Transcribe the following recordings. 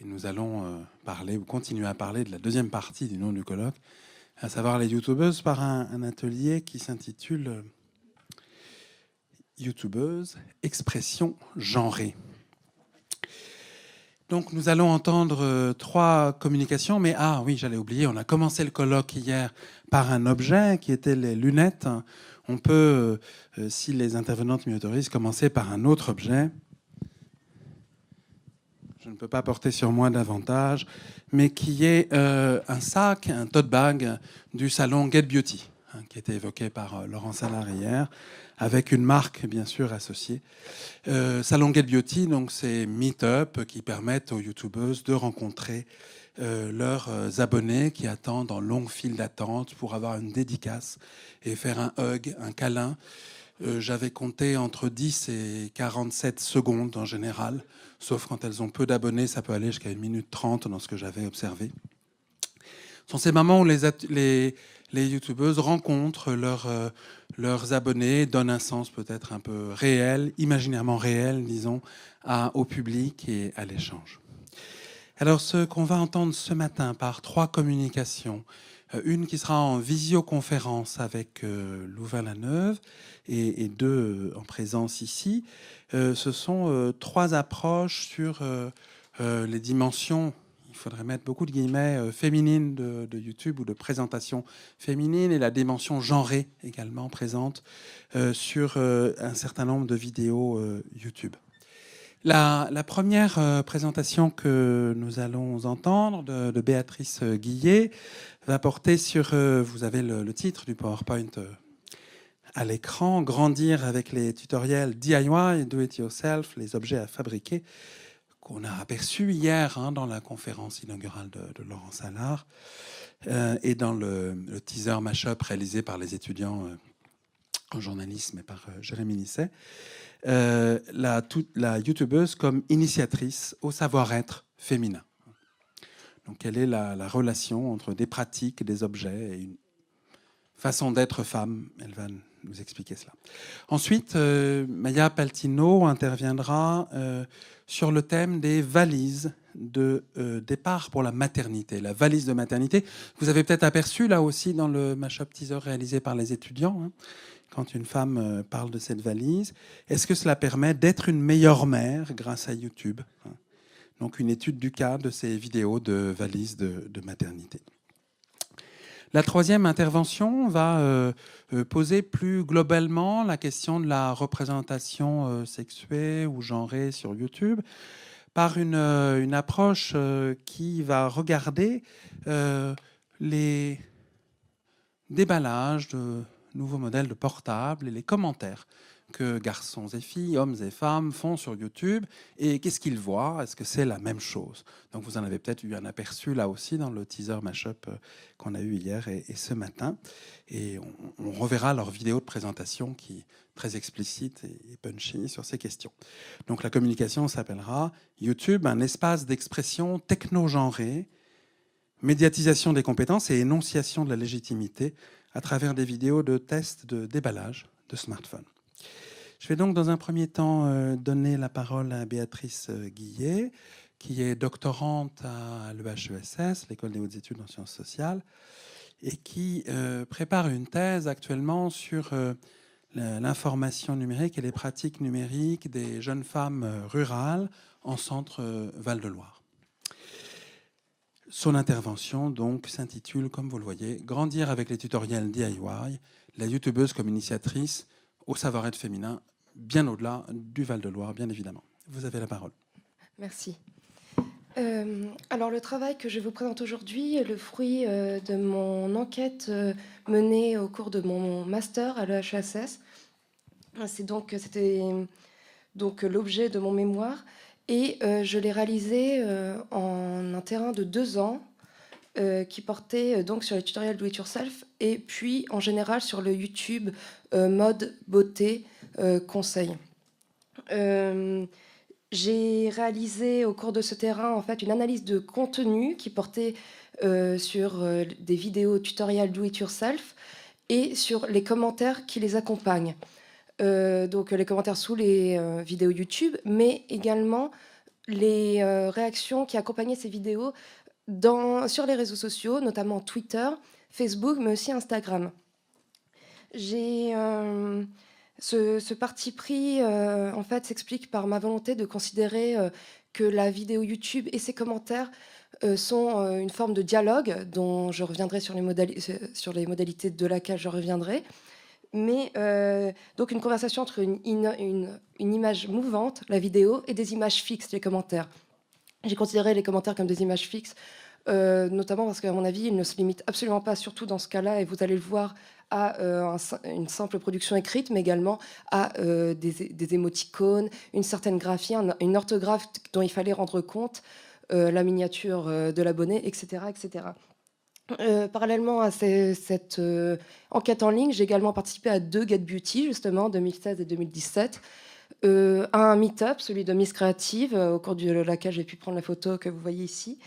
Et nous allons parler ou continuer à parler de la deuxième partie du nom du colloque, à savoir les youtubeuses, par un atelier qui s'intitule Youtubeuses, expression genrée. Donc nous allons entendre trois communications, mais oui, j'allais oublier, on a commencé le colloque hier par un objet qui était les lunettes. On peut, si les intervenantes m'y autorisent, commencer par un autre objet. Je ne peux pas porter sur moi davantage, mais qui est un sac, un tote bag du salon Get Beauty, qui a été évoqué par Laurent Salard hier, avec une marque bien sûr associée. Salon Get Beauty, donc c'est Meetup qui permettent aux youtubeuses de rencontrer leurs abonnés qui attendent en longue file d'attente pour avoir une dédicace et faire un hug, un câlin. J'avais compté entre 10 et 47 secondes en général, sauf quand elles ont peu d'abonnés, ça peut aller jusqu'à 1 minute 30 dans ce que j'avais observé. Ce sont ces moments où les youtubeuses rencontrent leurs abonnés, donnent un sens peut-être un peu réel, imaginairement réel, disons, au public et à l'échange. Alors, ce qu'on va entendre ce matin par trois communications, une qui sera en visioconférence avec Louvain-la-Neuve et deux en présence ici, ce sont trois approches sur les dimensions, il faudrait mettre beaucoup de guillemets, féminines de YouTube ou de présentation féminine, et la dimension genrée également présente sur un certain nombre de vidéos YouTube. La première présentation que nous allons entendre de Béatrice Guillet va porter sur, vous avez le titre du PowerPoint à l'écran, Grandir avec les tutoriels DIY, Do It Yourself, les objets à fabriquer, qu'on a aperçu hier dans la conférence inaugurale de Laurent Salard et dans le teaser mashup réalisé par les étudiants en journalisme et par Jérémy Nisset. La youtubeuse comme initiatrice au savoir-être féminin. Donc, quelle est la relation entre des pratiques, des objets et une façon d'être femme? Elle va nous expliquer cela. Ensuite, Maya Paltino interviendra sur le thème des valises de départ pour la maternité, la valise de maternité. Vous avez peut-être aperçu là aussi dans le mashup teaser réalisé par les étudiants, quand une femme parle de cette valise. Est-ce que cela permet d'être une meilleure mère grâce à YouTube? Donc une étude du cas de ces vidéos de valises de maternité. La troisième intervention va poser plus globalement la question de la représentation sexuée ou genrée sur YouTube par une approche qui va regarder les déballages de nouveaux modèles de portables et les commentaires que garçons et filles, hommes et femmes font sur YouTube, et qu'est-ce qu'ils voient? Est-ce que c'est la même chose? Donc vous en avez peut-être eu un aperçu là aussi dans le teaser mashup qu'on a eu hier et ce matin, et on reverra leur vidéo de présentation qui est très explicite et punchy sur ces questions. Donc la communication s'appellera YouTube, un espace d'expression techno-genrée, médiatisation des compétences et énonciation de la légitimité à travers des vidéos de tests de déballage de smartphones. Je vais donc dans un premier temps donner la parole à Béatrice Guillet, qui est doctorante à l'EHESS, l'École des hautes études en sciences sociales, et qui prépare une thèse actuellement sur l'information numérique et les pratiques numériques des jeunes femmes rurales en centre Val-de-Loire. Son intervention donc s'intitule, comme vous le voyez, Grandir avec les tutoriels DIY, la youtubeuse comme initiatrice au savoir-être féminin, bien au-delà du Val-de-Loire, bien évidemment. Vous avez la parole. Merci. Alors le travail que je vous présente aujourd'hui est le fruit de mon enquête menée au cours de mon master à l'EHESS. C'était donc l'objet de mon mémoire, et je l'ai réalisé en un terrain de 2 ans qui portait donc sur les tutoriels do it yourself et puis en général sur le YouTube mode beauté conseil. J'ai réalisé au cours de ce terrain en fait une analyse de contenu qui portait sur des vidéos tutoriels do it yourself et sur les commentaires qui les accompagnent. Donc les commentaires sous les vidéos YouTube, mais également les réactions qui accompagnaient ces vidéos sur les réseaux sociaux, notamment Twitter, Facebook, mais aussi Instagram. J'ai ce parti pris, en fait, s'explique par ma volonté de considérer que la vidéo YouTube et ses commentaires sont une forme de dialogue dont je reviendrai sur les modalités de laquelle je reviendrai. Mais donc une conversation entre une image mouvante, la vidéo, et des images fixes, les commentaires. J'ai considéré les commentaires comme des images fixes, notamment parce qu'à mon avis, ils ne se limitent absolument pas, surtout dans ce cas-là, et vous allez le voir, à une simple production écrite, mais également à des émoticônes, une certaine graphie, une orthographe dont il fallait rendre compte, la miniature de l'abonné, etc. etc. Parallèlement à cette enquête en ligne, j'ai également participé à 2 Get Beauty, justement, 2016 et 2017. Un meet-up, celui de Miss Créative, au cours de laquelle j'ai pu prendre la photo que vous voyez ici.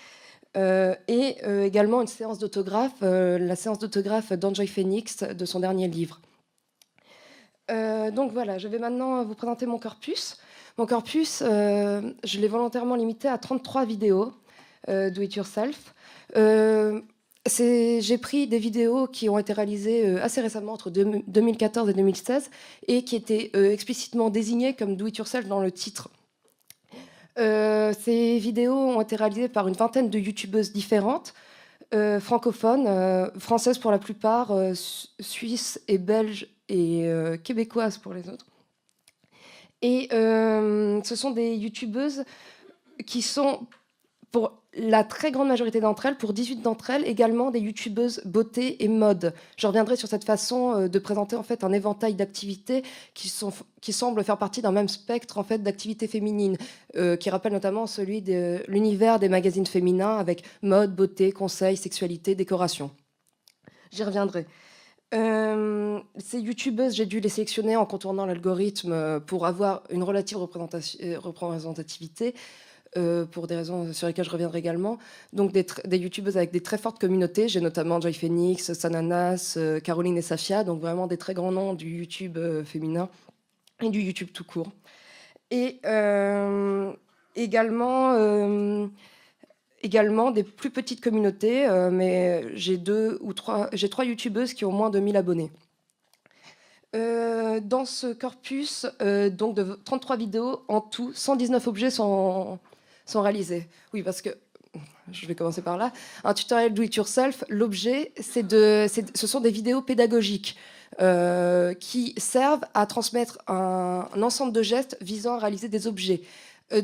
Et également une séance d'autographe, la séance d'autographe d'Enjoy Phoenix, de son dernier livre. Donc voilà, je vais maintenant vous présenter mon corpus. Mon corpus, je l'ai volontairement limité à 33 vidéos, do it yourself. J'ai pris des vidéos qui ont été réalisées assez récemment, entre 2014 et 2016, et qui étaient explicitement désignées comme do it yourself dans le titre. Ces vidéos ont été réalisées par une vingtaine de youtubeuses différentes, francophones, françaises pour la plupart, suisses et belges et québécoises pour les autres. Et ce sont des youtubeuses qui sont, pour la très grande majorité d'entre elles, pour 18 d'entre elles, également des youtubeuses beauté et mode. Je reviendrai sur cette façon de présenter en fait un éventail d'activités qui semblent faire partie d'un même spectre en fait d'activités féminines, qui rappelle notamment celui de l'univers des magazines féminins avec mode, beauté, conseils, sexualité, décoration. J'y reviendrai. Ces youtubeuses, j'ai dû les sélectionner en contournant l'algorithme pour avoir une relative représentativité. Pour des raisons sur lesquelles je reviendrai également. Donc des youtubeuses avec des très fortes communautés. J'ai notamment Joy Phoenix, Sananas, Caroline et Safia, donc vraiment des très grands noms du YouTube féminin et du YouTube tout court. Et également des plus petites communautés, mais j'ai 3 youtubeuses qui ont moins de 1000 abonnés. Dans ce corpus donc de 33 vidéos, en tout, 119 objets sont réalisés. Oui, parce que, je vais commencer par là, un tutoriel do it yourself, l'objet, ce sont des vidéos pédagogiques qui servent à transmettre un ensemble de gestes visant à réaliser des objets.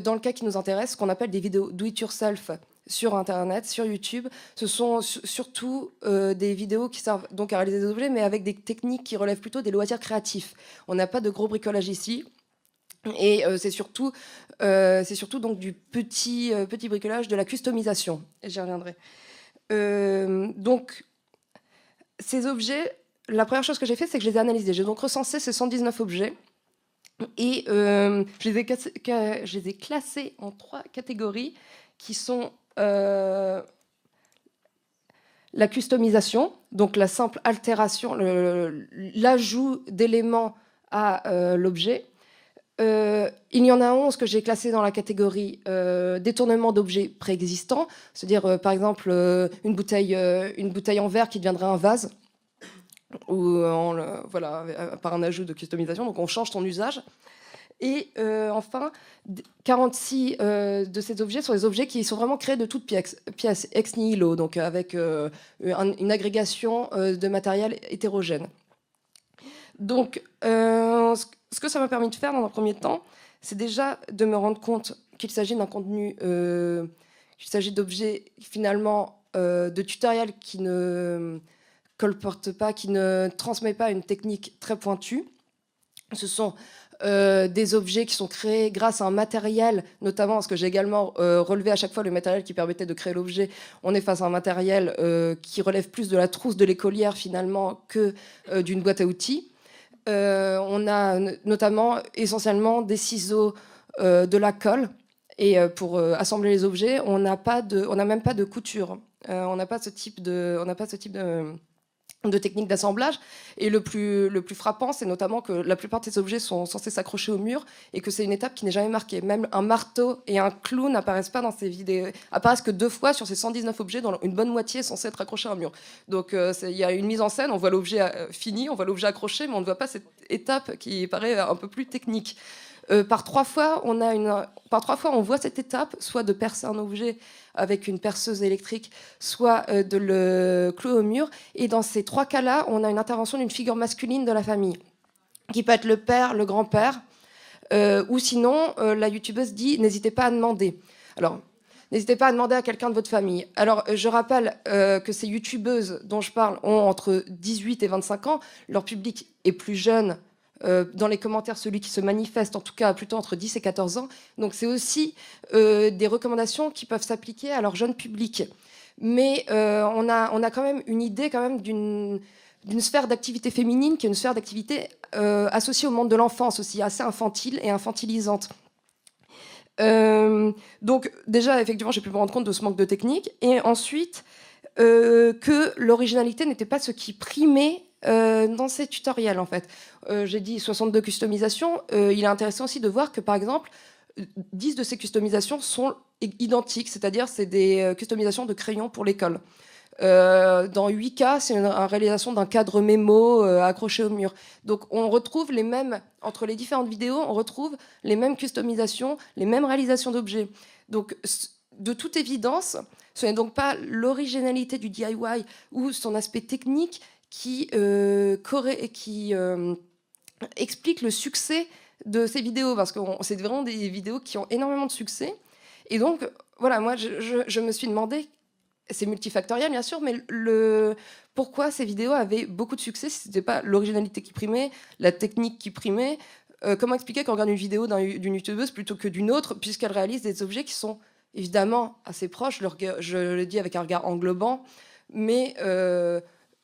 Dans le cas qui nous intéresse, ce qu'on appelle des vidéos do it yourself sur Internet, sur YouTube, ce sont surtout des vidéos qui servent donc à réaliser des objets, mais avec des techniques qui relèvent plutôt des loisirs créatifs. On n'a pas de gros bricolage ici. Et c'est surtout donc du petit bricolage, de la customisation. J'y reviendrai. Donc, ces objets, la première chose que j'ai fait, c'est que je les ai analysés. J'ai donc recensé ces 119 objets et je les ai classés en 3 catégories qui sont la customisation, donc la simple altération, l'ajout d'éléments à l'objet. Il y en a 11 que j'ai classés dans la catégorie détournement d'objets préexistants, c'est-à-dire par exemple une bouteille en verre qui deviendrait un vase, ou voilà, par un ajout de customisation, donc on change son usage. Et enfin, 46 de ces objets sont des objets qui sont vraiment créés de toutes pièces ex nihilo, donc avec une agrégation de matériel hétérogène. Donc, ce que ça m'a permis de faire dans un premier temps, c'est déjà de me rendre compte qu'il s'agit d'un contenu, qu'il s'agit d'objets finalement de tutoriels qui ne colportent pas, qui ne transmettent pas une technique très pointue. Ce sont des objets qui sont créés grâce à un matériel, notamment parce que j'ai également relevé à chaque fois le matériel qui permettait de créer l'objet. On est face à un matériel qui relève plus de la trousse de l'écolière finalement que d'une boîte à outils. On a notamment essentiellement des ciseaux, de la colle, et pour assembler les objets, on n'a même pas de couture. On n'a pas ce type de de techniques d'assemblage. Et le plus frappant, c'est notamment que la plupart de ces objets sont censés s'accrocher au mur et que c'est une étape qui n'est jamais marquée. Même un marteau et un clou n'apparaissent pas dans ces vidéos, apparaissent que 2 fois sur ces 119 objets, dont une bonne moitié est censée être accrochée à un mur. Donc il y a une mise en scène, on voit l'objet fini, on voit l'objet accroché, mais on ne voit pas cette étape qui paraît un peu plus technique. Par trois fois, on voit cette étape, soit de percer un objet avec une perceuse électrique, soit de le clouer au mur. Et dans ces 3 cas-là, on a une intervention d'une figure masculine de la famille, qui peut être le père, le grand-père, ou sinon, la youtubeuse dit « n'hésitez pas à demander ». Alors, n'hésitez pas à demander à quelqu'un de votre famille. Alors, je rappelle que ces youtubeuses dont je parle ont entre 18 et 25 ans. Leur public est plus jeune. Dans les commentaires, celui qui se manifeste, en tout cas, plutôt entre 10 et 14 ans. Donc, c'est aussi des recommandations qui peuvent s'appliquer à leur jeune public. Mais on a quand même une idée quand même d'une sphère d'activité féminine qui est une sphère d'activité associée au monde de l'enfance aussi, assez infantile et infantilisante. Donc, déjà, effectivement, j'ai pu me rendre compte de ce manque de technique. Et ensuite, que l'originalité n'était pas ce qui primait dans ces tutoriels, en fait. J'ai dit 62 customisations. Il est intéressant aussi de voir que, par exemple, 10 de ces customisations sont identiques, c'est-à-dire c'est des customisations de crayons pour l'école. Dans 8 cas, c'est une réalisation d'un cadre mémo accroché au mur. Donc on retrouve les mêmes, entre les différentes vidéos, on retrouve les mêmes customisations, les mêmes réalisations d'objets. Donc de toute évidence, ce n'est donc pas l'originalité du DIY ou son aspect technique qui explique le succès de ces vidéos, parce que c'est vraiment des vidéos qui ont énormément de succès. Et donc, voilà, moi, je me suis demandé, c'est multifactoriel, bien sûr, mais pourquoi ces vidéos avaient beaucoup de succès si ce n'était pas l'originalité qui primait, la technique qui primait. Comment expliquer qu'on regarde une vidéo d'une youtubeuse plutôt que d'une autre, puisqu'elle réalise des objets qui sont évidemment assez proches, je le dis avec un regard englobant, mais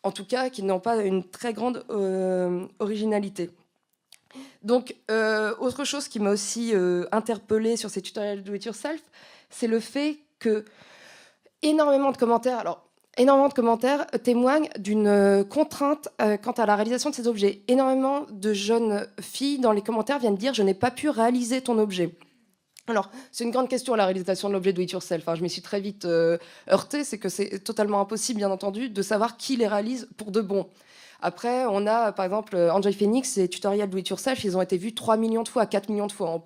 en tout cas qui n'ont pas une très grande originalité. Donc, autre chose qui m'a aussi interpellée sur ces tutoriels do it yourself, c'est le fait que énormément de commentaires témoignent d'une contrainte quant à la réalisation de ces objets. Énormément de jeunes filles dans les commentaires viennent dire « je n'ai pas pu réaliser ton objet ». Alors, c'est une grande question, la réalisation de l'objet do it yourself. Je m'y suis très vite heurtée, c'est que c'est totalement impossible, bien entendu, de savoir qui les réalise pour de bon. Après, on a, par exemple, Enjoy Phoenix, ses tutoriels do it yourself, ils ont été vus 3 millions de fois, 4 millions de fois.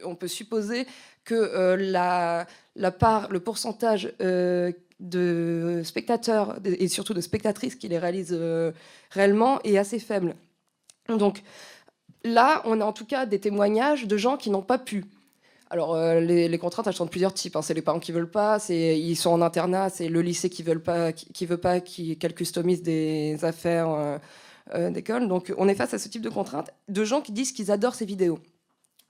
On peut supposer que le pourcentage de spectateurs et surtout de spectatrices qui les réalisent réellement est assez faible. Donc là, on a en tout cas des témoignages de gens qui n'ont pas pu. Alors, les contraintes, elles sont de plusieurs types. C'est les parents qui veulent pas, ils sont en internat, c'est le lycée qui veut pas, qu'elle customise des affaires d'école. Donc, on est face à ce type de contraintes, de gens qui disent qu'ils adorent ces vidéos.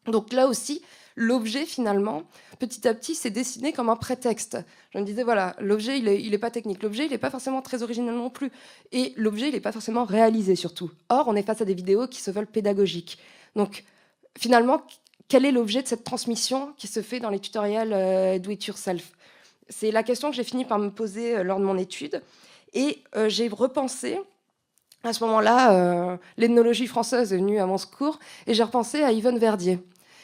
Donc là aussi, l'objet, finalement, petit à petit, s'est dessiné comme un prétexte. Je me disais, voilà, l'objet, il est pas technique. L'objet, il n'est pas forcément très original non plus. Et l'objet, il n'est pas forcément réalisé, surtout. Or, on est face à des vidéos qui se veulent pédagogiques. Donc, finalement, quel est l'objet de cette transmission qui se fait dans les tutoriels do it yourself? C'est la question que j'ai fini par me poser lors de mon étude. Et j'ai repensé, à ce moment-là, l'ethnologie française est venue à mon secours, et j'ai repensé à Yvonne Verdier.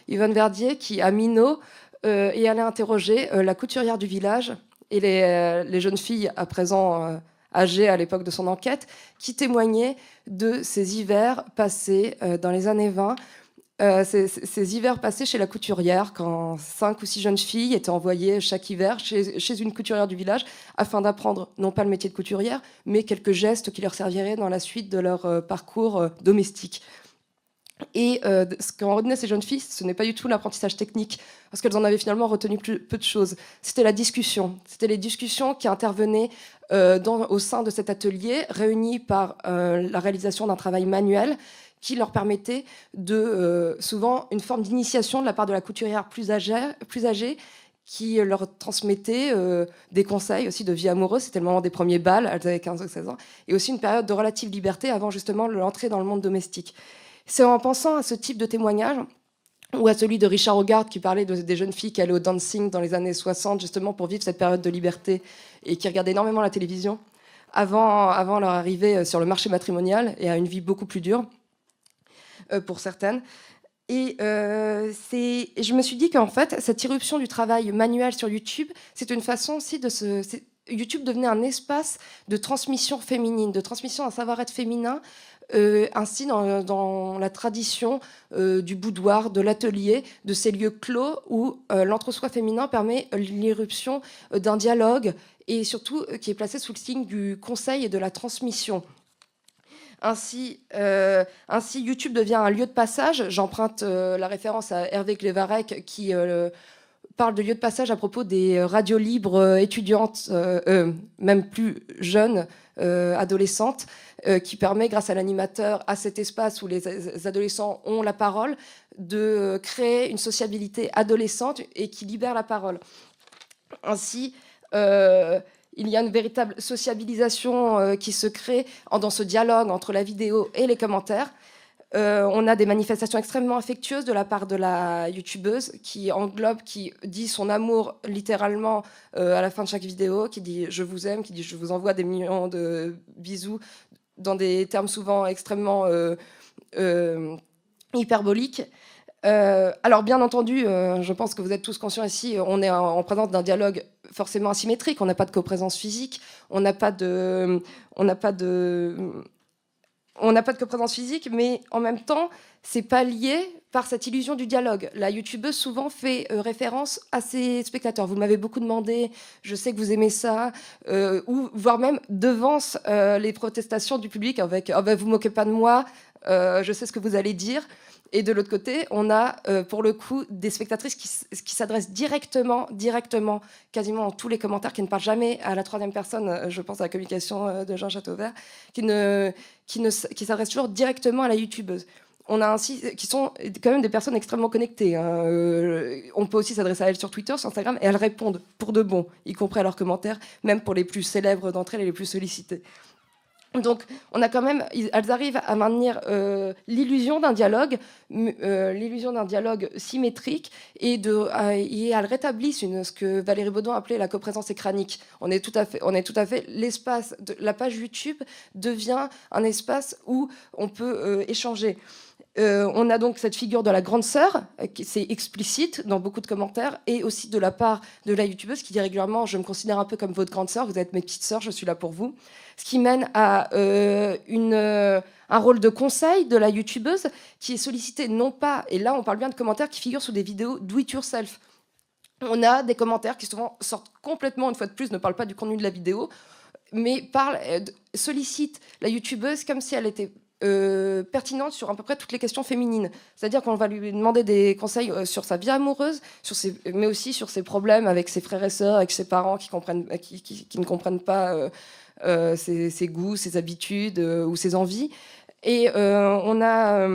Yvonne Verdier qui, à Minot, est allée interroger la couturière du village et les jeunes filles à présent âgées à l'époque de son enquête, qui témoignaient de ces hivers passés dans les années 20, ces hivers passés chez la couturière, quand 5 ou 6 jeunes filles étaient envoyées chaque hiver chez une couturière du village afin d'apprendre non pas le métier de couturière, mais quelques gestes qui leur serviraient dans la suite de leur parcours domestique. Et ce qu'en retenaient ces jeunes filles, ce n'est pas du tout l'apprentissage technique, parce qu'elles en avaient finalement retenu peu de choses. C'était la discussion. C'était les discussions qui intervenaient au sein de cet atelier, réunis par la réalisation d'un travail manuel qui leur permettait souvent une forme d'initiation de la part de la couturière plus âgée qui leur transmettait des conseils aussi de vie amoureuse. C'était le moment des premiers bals, elles avaient 15 ou 16 ans, et aussi une période de relative liberté avant justement l'entrée dans le monde domestique. C'est en pensant à ce type de témoignage, ou à celui de Richard Hogarth qui parlait des jeunes filles qui allaient au dancing dans les années 60, justement pour vivre cette période de liberté, et qui regardaient énormément la télévision, avant leur arrivée sur le marché matrimonial et à une vie beaucoup plus dure pour certaines. Et je me suis dit qu'en fait, cette irruption du travail manuel sur YouTube, c'est une façon aussi YouTube devenait un espace de transmission féminine, de transmission d'un savoir-être féminin, ainsi dans la tradition du boudoir, de l'atelier, de ces lieux clos où l'entre-soi féminin permet l'irruption d'un dialogue et surtout qui est placé sous le signe du conseil et de la transmission. Ainsi, YouTube devient un lieu de passage. J'emprunte la référence à Hervé Clévarec qui parle de lieu de passage à propos des radios libres étudiantes, même plus jeunes, adolescentes, qui permet, grâce à l'animateur, à cet espace où les adolescents ont la parole, de créer une sociabilité adolescente et qui libère la parole. Ainsi, il y a une véritable sociabilisation qui se crée dans ce dialogue entre la vidéo et les commentaires. On a des manifestations extrêmement affectueuses de la part de la youtubeuse qui dit son amour littéralement à la fin de chaque vidéo, qui dit « je vous aime », qui dit « je vous envoie des millions de bisous », dans des termes souvent extrêmement hyperboliques. Alors bien entendu, je pense que vous êtes tous conscients ici, on est en présence d'un dialogue forcément asymétrique, on n'a pas de coprésence physique, on n'a pas de coprésence physique, mais en même temps, c'est pas lié par cette illusion du dialogue. La youtubeuse souvent fait référence à ses spectateurs. Vous m'avez beaucoup demandé, je sais que vous aimez ça, ou voire même devance les protestations du public avec « vous moquez pas de moi, je sais ce que vous allez dire ». Et de l'autre côté, on a pour le coup des spectatrices qui s'adressent directement, quasiment dans tous les commentaires, qui ne parlent jamais à la troisième personne, je pense à la communication de Jean Châteauvert, qui s'adressent toujours directement à la youtubeuse. On a ainsi, qui sont quand même des personnes extrêmement connectées. On peut aussi s'adresser à elles sur Twitter, sur Instagram, et elles répondent pour de bon, y compris à leurs commentaires, même pour les plus célèbres d'entre elles et les plus sollicitées. Donc, elles arrivent à maintenir l'illusion d'un dialogue symétrique et elles rétablissent ce que Valérie Baudouin appelait la coprésence écranique. On est tout à fait l'espace de la page YouTube devient un espace où on peut échanger. On a donc cette figure de la grande sœur, c'est explicite dans beaucoup de commentaires, et aussi de la part de la youtubeuse qui dit régulièrement « je me considère un peu comme votre grande sœur, vous êtes mes petites sœurs, je suis là pour vous ». Ce qui mène à un rôle de conseil de la youtubeuse qui est sollicité non pas, et là on parle bien de commentaires qui figurent sous des vidéos do it yourself. On a des commentaires qui souvent sortent complètement, une fois de plus, ne parlent pas du contenu de la vidéo, mais sollicitent la youtubeuse comme si elle était pertinente sur à peu près toutes les questions féminines. C'est-à-dire qu'on va lui demander des conseils sur sa vie amoureuse, mais aussi sur ses problèmes avec ses frères et sœurs, avec ses parents qui ne comprennent pas ses goûts, ses habitudes ou ses envies. Et on a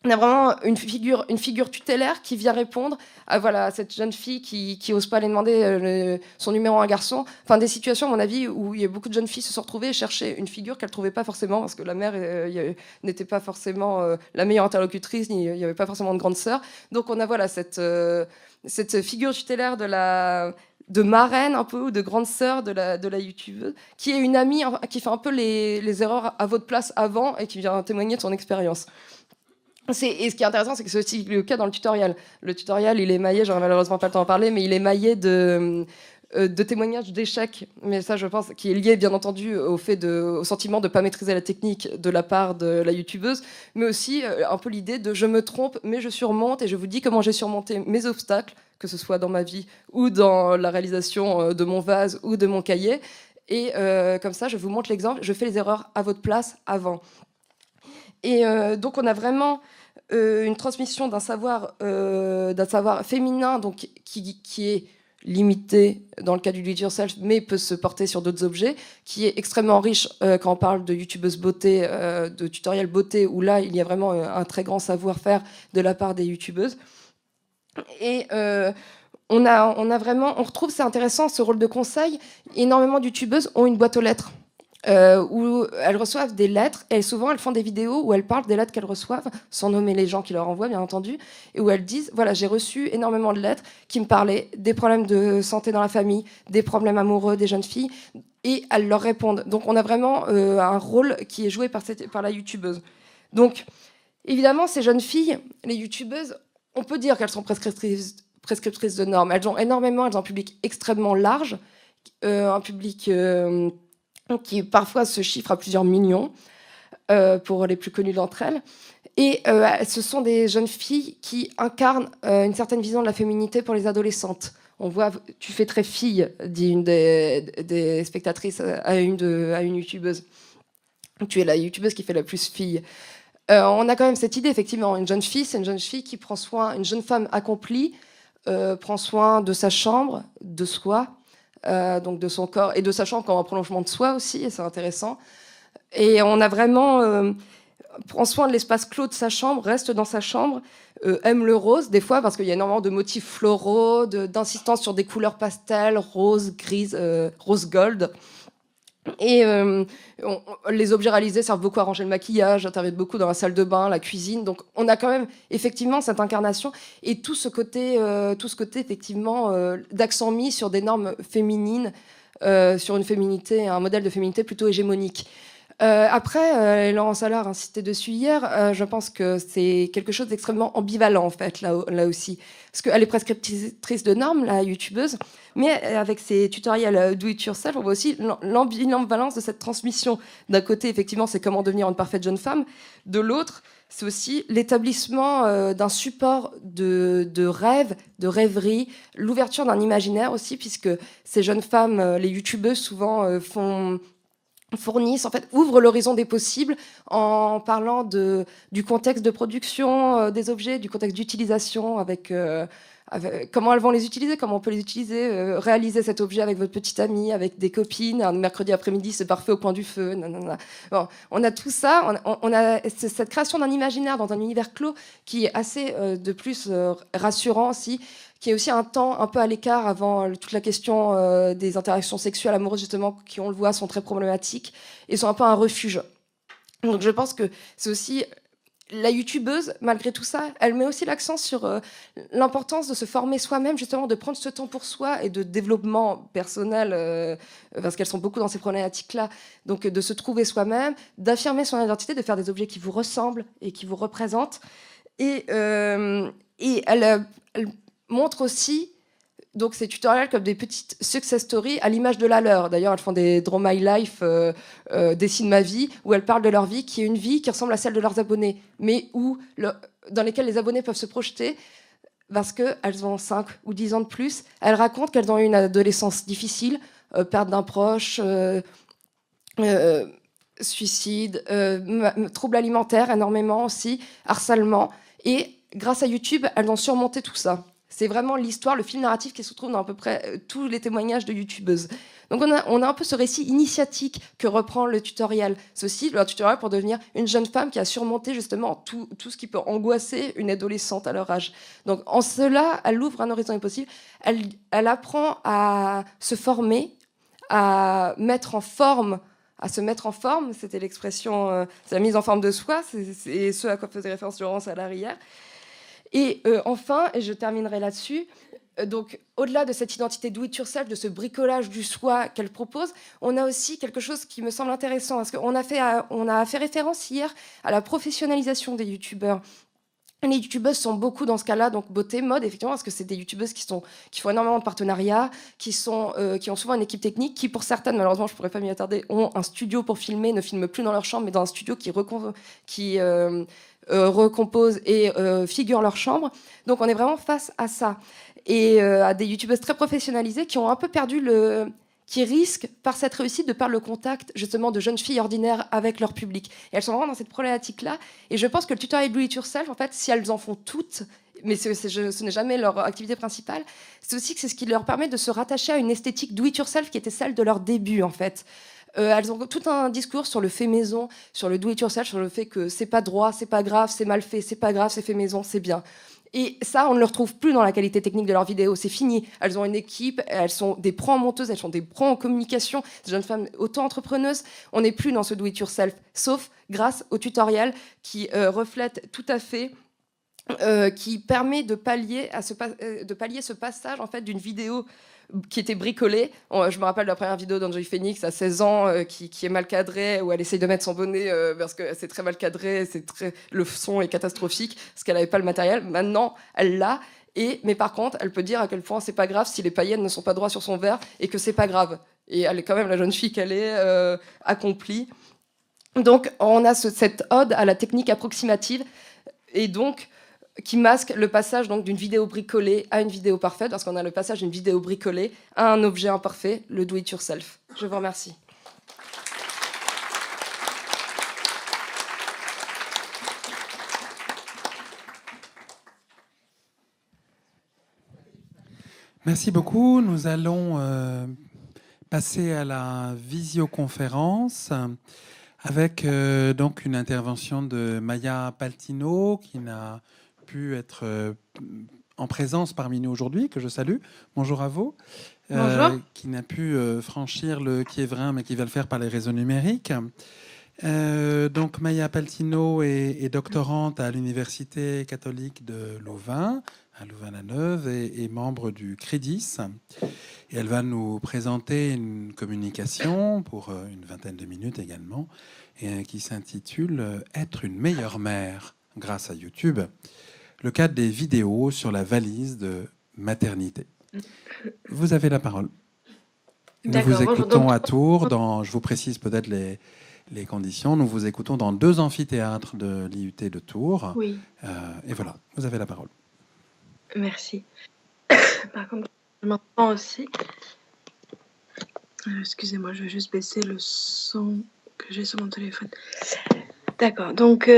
vraiment une figure tutélaire qui vient répondre à cette jeune fille qui n'ose pas aller demander son numéro à un garçon. Enfin, des situations, à mon avis, où il y a beaucoup de jeunes filles se sont retrouvées et cherchaient une figure qu'elles ne trouvaient pas forcément, parce que la mère n'était pas forcément la meilleure interlocutrice, il n'y avait pas forcément de grande sœur. Donc on a cette figure tutélaire de marraine un peu, ou de grande sœur de la youtubeuse, qui est une amie, qui fait un peu les erreurs à votre place avant et qui vient témoigner de son expérience. Et ce qui est intéressant, c'est que c'est aussi le cas dans le tutoriel. Le tutoriel, il est émaillé, j'aurais malheureusement pas le temps d'en parler, mais il est émaillé de témoignages d'échecs. Mais ça, je pense, qui est lié, bien entendu, au sentiment de ne pas maîtriser la technique de la part de la youtubeuse, mais aussi un peu l'idée de « je me trompe, mais je surmonte » et je vous dis comment j'ai surmonté mes obstacles, que ce soit dans ma vie ou dans la réalisation de mon vase ou de mon cahier. Et comme ça, je vous montre l'exemple, je fais les erreurs à votre place avant. Et donc, on a vraiment une transmission d'un savoir féminin donc, qui est limité dans le cas du do it yourself, mais peut se porter sur d'autres objets, qui est extrêmement riche quand on parle de youtubeuse beauté, de tutoriel beauté, où là, il y a vraiment un très grand savoir-faire de la part des youtubeuses. Et on retrouve, c'est intéressant, ce rôle de conseil. Énormément de youtubeuses ont une boîte aux lettres où elles reçoivent des lettres, et souvent elles font des vidéos où elles parlent des lettres qu'elles reçoivent, sans nommer les gens qui leur envoient, bien entendu, et où elles disent, voilà, j'ai reçu énormément de lettres qui me parlaient des problèmes de santé dans la famille, des problèmes amoureux des jeunes filles, et elles leur répondent. Donc on a vraiment un rôle qui est joué par la youtubeuse. Donc évidemment, ces jeunes filles, les youtubeuses, on peut dire qu'elles sont prescriptrices de normes. Elles ont un public extrêmement large, un public qui parfois se chiffre à plusieurs millions pour les plus connues d'entre elles. Et ce sont des jeunes filles qui incarnent une certaine vision de la féminité pour les adolescentes. On voit, tu fais très fille, dit une des spectatrices à une youtubeuse. Tu es la youtubeuse qui fait la plus fille. On a quand même cette idée, effectivement, une jeune fille, c'est une jeune fille qui prend soin, une jeune femme accomplie, prend soin de sa chambre, de soi, donc de son corps, et de sa chambre comme un prolongement de soi aussi, et c'est intéressant. Et on a vraiment prend soin de l'espace clos de sa chambre, reste dans sa chambre, aime le rose, des fois, parce qu'il y a énormément de motifs floraux, d'insistance sur des couleurs pastel, rose, grise, rose gold. Et les objets réalisés servent beaucoup à ranger le maquillage, interviennent beaucoup dans la salle de bain, la cuisine. Donc on a quand même effectivement cette incarnation et tout ce côté effectivement d'accent mis sur des normes féminines, sur une féminité, un modèle de féminité plutôt hégémonique. Après, Laurence Allard a insisté dessus hier, je pense que c'est quelque chose d'extrêmement ambivalent en fait, là aussi. Parce qu'elle est prescriptrice de normes, la youtubeuse, mais avec ses tutoriels do it yourself, on voit aussi l'ambivalence de cette transmission. D'un côté, effectivement, c'est comment devenir une parfaite jeune femme. De l'autre, c'est aussi l'établissement d'un support de rêve, de rêverie, l'ouverture d'un imaginaire aussi, puisque ces jeunes femmes, les youtubeuses, souvent fournissent, en fait, ouvrent l'horizon des possibles en parlant du contexte de production des objets, du contexte d'utilisation, avec comment elles vont les utiliser, comment on peut les utiliser, réaliser cet objet avec votre petite amie, avec des copines, un mercredi après-midi, c'est parfait au coin du feu. Nanana. Bon, on a tout ça, on a cette création d'un imaginaire dans un univers clos qui est assez, de plus, rassurant aussi, qui est aussi un temps un peu à l'écart avant toute la question des interactions sexuelles amoureuses, justement, qui, on le voit, sont très problématiques et sont un peu un refuge. Donc je pense que c'est aussi la youtubeuse, malgré tout ça, elle met aussi l'accent sur l'importance de se former soi-même, justement, de prendre ce temps pour soi et de développement personnel, parce qu'elles sont beaucoup dans ces problématiques-là. Donc de se trouver soi-même, d'affirmer son identité, de faire des objets qui vous ressemblent et qui vous représentent. Et elle montre aussi donc ces tutoriels comme des petites success stories à l'image de la leur. D'ailleurs, elles font des Draw My Life, Dessine ma vie, où elles parlent de leur vie, qui est une vie qui ressemble à celle de leurs abonnés, mais dans lesquelles les abonnés peuvent se projeter parce qu'elles ont 5 ou 10 ans de plus. Elles racontent qu'elles ont eu une adolescence difficile, perte d'un proche, suicide, troubles alimentaires énormément aussi, harcèlement. Et grâce à YouTube, elles ont surmonté tout ça. C'est vraiment l'histoire, le fil narratif qui se trouve dans à peu près tous les témoignages de youtubeuses. Donc on a un peu ce récit initiatique que reprend le tutoriel. C'est aussi le tutoriel pour devenir une jeune femme qui a surmonté justement tout ce qui peut angoisser une adolescente à leur âge. Donc en cela, elle ouvre un horizon impossible. Elle apprend à se former, à se mettre en forme, c'était l'expression, c'est la mise en forme de soi, c'est ce à quoi faisait référence Laurence Allard hier. Et enfin, et je terminerai là-dessus, donc au-delà de cette identité do it yourself, de ce bricolage du soi qu'elle propose, on a aussi quelque chose qui me semble intéressant, parce qu'on a fait référence hier à la professionnalisation des youtubeurs. Les youtubeuses sont beaucoup dans ce cas-là, donc beauté, mode, effectivement, parce que c'est des youtubeuses qui font énormément de partenariats, qui ont souvent une équipe technique, qui pour certaines, malheureusement, je pourrais pas m'y attarder, ont un studio pour filmer, ne filment plus dans leur chambre, mais dans un studio qui recompose et figure leur chambre. Donc on est vraiment face à ça. Et à des youtubeuses très professionnalisées qui ont un peu perdu qui risquent, par cette réussite, de perdre le contact justement de jeunes filles ordinaires avec leur public. Et elles sont vraiment dans cette problématique-là. Et je pense que le tutoriel do it yourself, en fait, si elles en font toutes, mais ce n'est jamais leur activité principale, c'est aussi que c'est ce qui leur permet de se rattacher à une esthétique do it yourself qui était celle de leur début, en fait. Elles ont tout un discours sur le fait maison, sur le do it yourself, sur le fait que c'est pas droit, c'est pas grave, c'est mal fait, c'est pas grave, c'est fait maison, c'est bien. Et ça, on ne le retrouve plus dans la qualité technique de leurs vidéos. C'est fini. Elles ont une équipe, elles sont des pros en monteuse, elles sont des pros en communication, des jeunes femmes auto-entrepreneuses. On n'est plus dans ce do-it-yourself, sauf grâce au tutoriel qui reflète tout à fait qui permet de pallier ce passage en fait d'une vidéo qui était bricolée. Je me rappelle de la première vidéo d'Enjoy Phoenix à 16 ans qui est mal cadrée, où elle essaye de mettre son bonnet parce que c'est très mal cadré, le son est catastrophique parce qu'elle n'avait pas le matériel. Maintenant, elle l'a. Mais par contre, elle peut dire à quel point c'est pas grave si les paillettes ne sont pas droits sur son verre et que c'est pas grave. Et elle est quand même la jeune fille qu'elle est, accomplie. Donc, on a cette ode à la technique approximative et donc qui masque le passage donc d'une vidéo bricolée à une vidéo parfaite, parce qu'on a le passage d'une vidéo bricolée à un objet imparfait, le do-it-yourself. Je vous remercie. Merci beaucoup. Nous allons passer à la visioconférence avec donc une intervention de Maya Paltino qui n'a pu être en présence parmi nous aujourd'hui, que je salue. Bonjour à vous. Bonjour. Qui n'a pu franchir le Kiévrin, mais qui va le faire par les réseaux numériques. Donc Maya Paltino est doctorante à l'Université catholique de Louvain, à Louvain-la-Neuve, et membre du CREDIS. Et elle va nous présenter une communication pour une vingtaine de minutes également, et qui s'intitule « Être une meilleure mère grâce à YouTube », le cadre des vidéos sur la valise de maternité. Vous avez la parole. Nous vous écoutons à Tours, je vous précise peut-être les conditions. Nous vous écoutons dans 2 amphithéâtres de l'IUT de Tours. Oui. Et voilà, vous avez la parole. Merci. Par contre, je m'entends aussi. Excusez-moi, je vais juste baisser le son que j'ai sur mon téléphone. D'accord. Donc,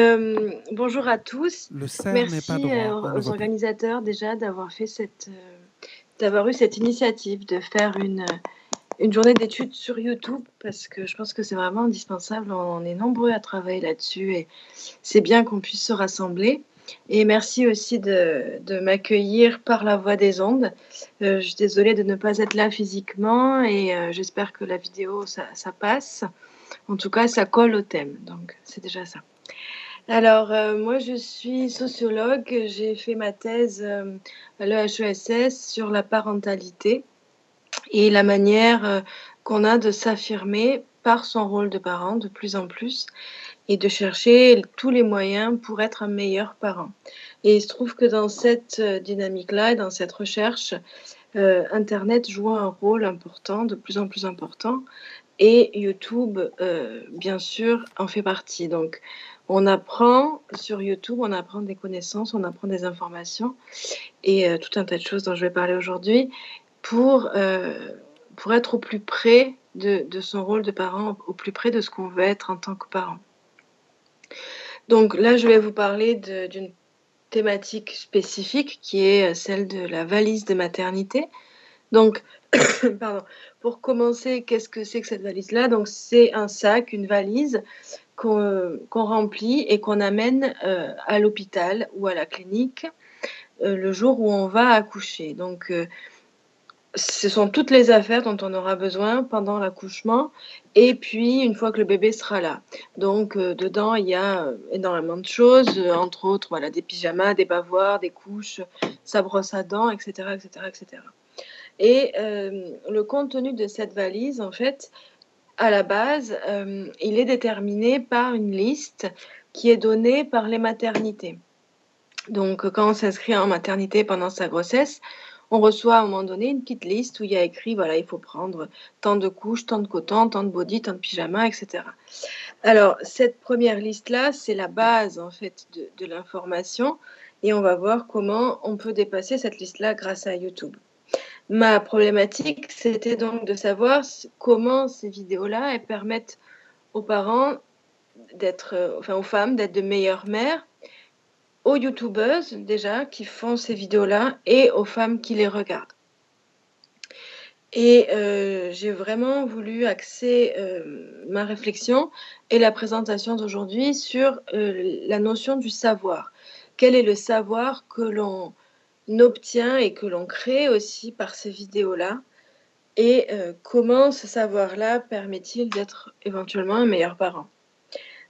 bonjour à tous. Le cerf Merci n'est pas droit. aux organisateurs déjà d'avoir fait d'avoir eu cette initiative de faire une journée d'études sur YouTube, parce que je pense que c'est vraiment indispensable. On est nombreux à travailler là-dessus et c'est bien qu'on puisse se rassembler. Et merci aussi de m'accueillir par la voie des ondes. Je suis désolée de ne pas être là physiquement et j'espère que la vidéo, ça passe. En tout cas, ça colle au thème, donc c'est déjà ça. Alors, moi, je suis sociologue. J'ai fait ma thèse à l'EHESS sur la parentalité et la manière qu'on a de s'affirmer par son rôle de parent de plus en plus et de chercher tous les moyens pour être un meilleur parent. Et il se trouve que dans cette dynamique-là et dans cette recherche, Internet joue un rôle important, de plus en plus important, et YouTube, bien sûr, en fait partie. Donc, on apprend sur YouTube, on apprend des connaissances, on apprend des informations et tout un tas de choses dont je vais parler aujourd'hui pour être au plus près de son rôle de parent, au plus près de ce qu'on veut être en tant que parent. Donc là, je vais vous parler d'une thématique spécifique qui est celle de la valise de maternité. Donc, pardon, pour commencer, qu'est-ce que c'est que cette valise-là? Donc, c'est un sac, une valise qu'on remplit et qu'on amène à l'hôpital ou à la clinique le jour où on va accoucher. Donc, ce sont toutes les affaires dont on aura besoin pendant l'accouchement et puis une fois que le bébé sera là. Donc, dedans, il y a énormément de choses, entre autres, voilà, des pyjamas, des bavoirs, des couches, sa brosse à dents, etc., etc., etc. Et le contenu de cette valise, en fait, à la base, il est déterminé par une liste qui est donnée par les maternités. Donc, quand on s'inscrit en maternité pendant sa grossesse, on reçoit à un moment donné une petite liste où il y a écrit, voilà, il faut prendre tant de couches, tant de coton, tant de body, tant de pyjama, etc. Alors, cette première liste-là, c'est la base, en fait, de l'information et on va voir comment on peut dépasser cette liste-là grâce à YouTube. Ma problématique, c'était donc de savoir comment ces vidéos-là, elles permettent aux parents aux femmes d'être de meilleures mères, aux youtubeuses déjà qui font ces vidéos-là et aux femmes qui les regardent. Et j'ai vraiment voulu axer ma réflexion et la présentation d'aujourd'hui sur la notion du savoir. quel est le savoir que l'on obtient et que l'on crée aussi par ces vidéos-là, et comment ce savoir-là permet-il d'être éventuellement un meilleur parent.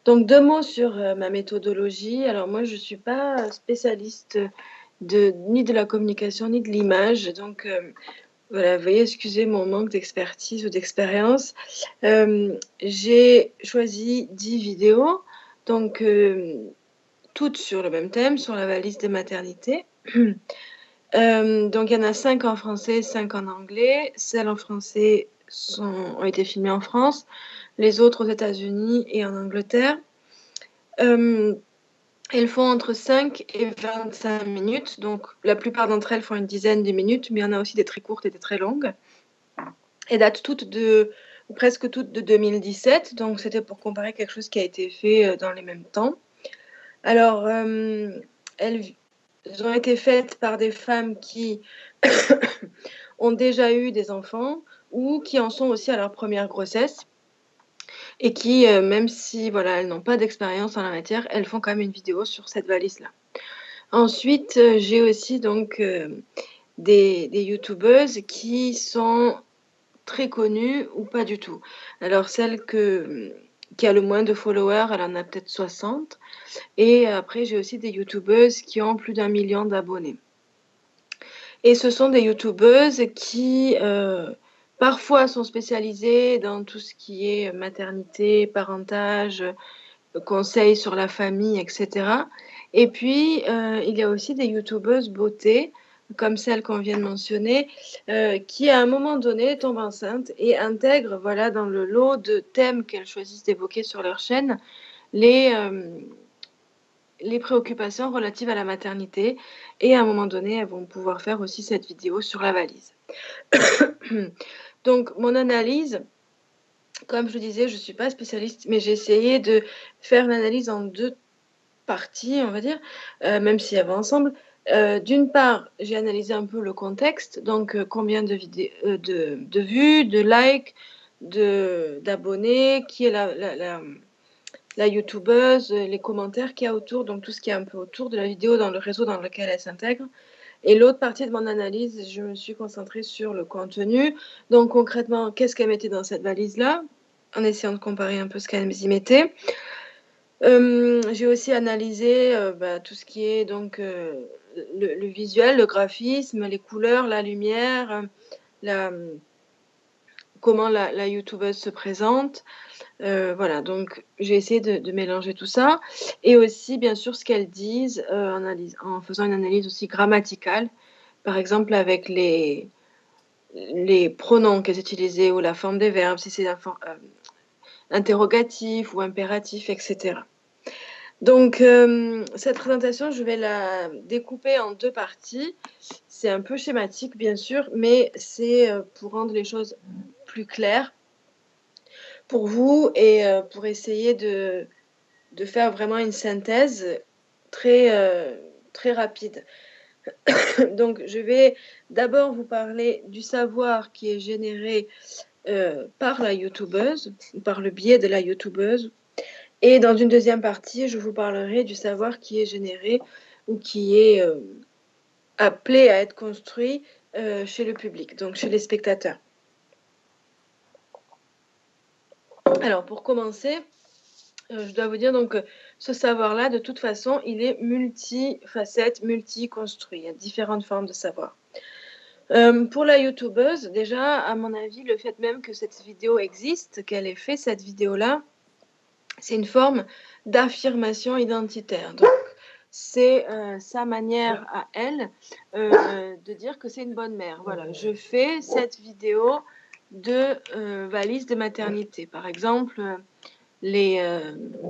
Donc 2 mots sur ma méthodologie. Alors moi, je ne suis pas spécialiste ni de la communication ni de l'image, donc voilà, veuillez excuser mon manque d'expertise ou d'expérience. J'ai choisi 10 vidéos, donc toutes sur le même thème, sur la valise de maternité. Donc il y en a 5 en français, 5 en anglais. Celles en français ont été filmées en France, les autres aux États-Unis et en Angleterre. Elles font entre 5 et 25 minutes, donc la plupart d'entre elles font une dizaine de minutes, mais il y en a aussi des très courtes et des très longues. Elles datent presque toutes de 2017, donc c'était pour comparer quelque chose qui a été fait dans les mêmes temps. Alors, elles ont été faites par des femmes qui ont déjà eu des enfants ou qui en sont aussi à leur première grossesse et qui, même si voilà, elles n'ont pas d'expérience en la matière, elles font quand même une vidéo sur cette valise-là. Ensuite, j'ai aussi donc des youtubeuses qui sont très connue ou pas du tout. Alors celle qui a le moins de followers, elle en a peut-être 60. Et après, j'ai aussi des youtubeuses qui ont plus d'1 million d'abonnés. Et ce sont des youtubeuses qui parfois sont spécialisées dans tout ce qui est maternité, parentage, conseils sur la famille, etc. Et puis, il y a aussi des youtubeuses beauté, comme celle qu'on vient de mentionner, qui à un moment donné tombent enceintes et intègrent, voilà, dans le lot de thèmes qu'elles choisissent d'évoquer sur leur chaîne, les préoccupations relatives à la maternité. Et à un moment donné, elles vont pouvoir faire aussi cette vidéo sur la valise. Donc, mon analyse, comme je le disais, je ne suis pas spécialiste, mais j'ai essayé de faire l'analyse en 2 parties, on va dire, même si elles vont ensemble. D'une part, j'ai analysé un peu le contexte, donc combien de vues, de likes, d'abonnés, qui est la youtubeuse, les commentaires qu'il y a autour, donc tout ce qui est un peu autour de la vidéo dans le réseau dans lequel elle s'intègre. Et l'autre partie de mon analyse, je me suis concentrée sur le contenu. Donc concrètement, qu'est-ce qu'elle mettait dans cette valise-là, en essayant de comparer un peu ce qu'elle y mettait. J'ai aussi analysé tout ce qui est donc le visuel, le graphisme, les couleurs, la lumière, comment la youtubeuse se présente. Voilà, donc j'ai essayé de mélanger tout ça. Et aussi, bien sûr, ce qu'elles disent en faisant une analyse aussi grammaticale, par exemple avec les pronoms qu'elles utilisaient ou la forme des verbes, si c'est interrogatif ou impératif, etc. Donc, cette présentation, je vais la découper en 2 parties. C'est un peu schématique, bien sûr, mais c'est pour rendre les choses plus claires pour vous et pour essayer de faire vraiment une synthèse très rapide. Donc, je vais d'abord vous parler du savoir qui est généré par la youtubeuse, par le biais de la youtubeuse. Et dans une deuxième partie, je vous parlerai du savoir qui est généré ou qui est appelé à être construit chez le public, donc chez les spectateurs. Alors, pour commencer, je dois vous dire donc que ce savoir-là, de toute façon, il est multifacette, multi-construit. Il y a différentes formes de savoir. Pour la youtubeuse, déjà, à mon avis, le fait même que cette vidéo existe, qu'elle ait fait cette vidéo-là, c'est une forme d'affirmation identitaire. Donc, c'est sa manière à elle de dire que c'est une bonne mère. Voilà, je fais cette vidéo de valise de maternité. Par exemple, les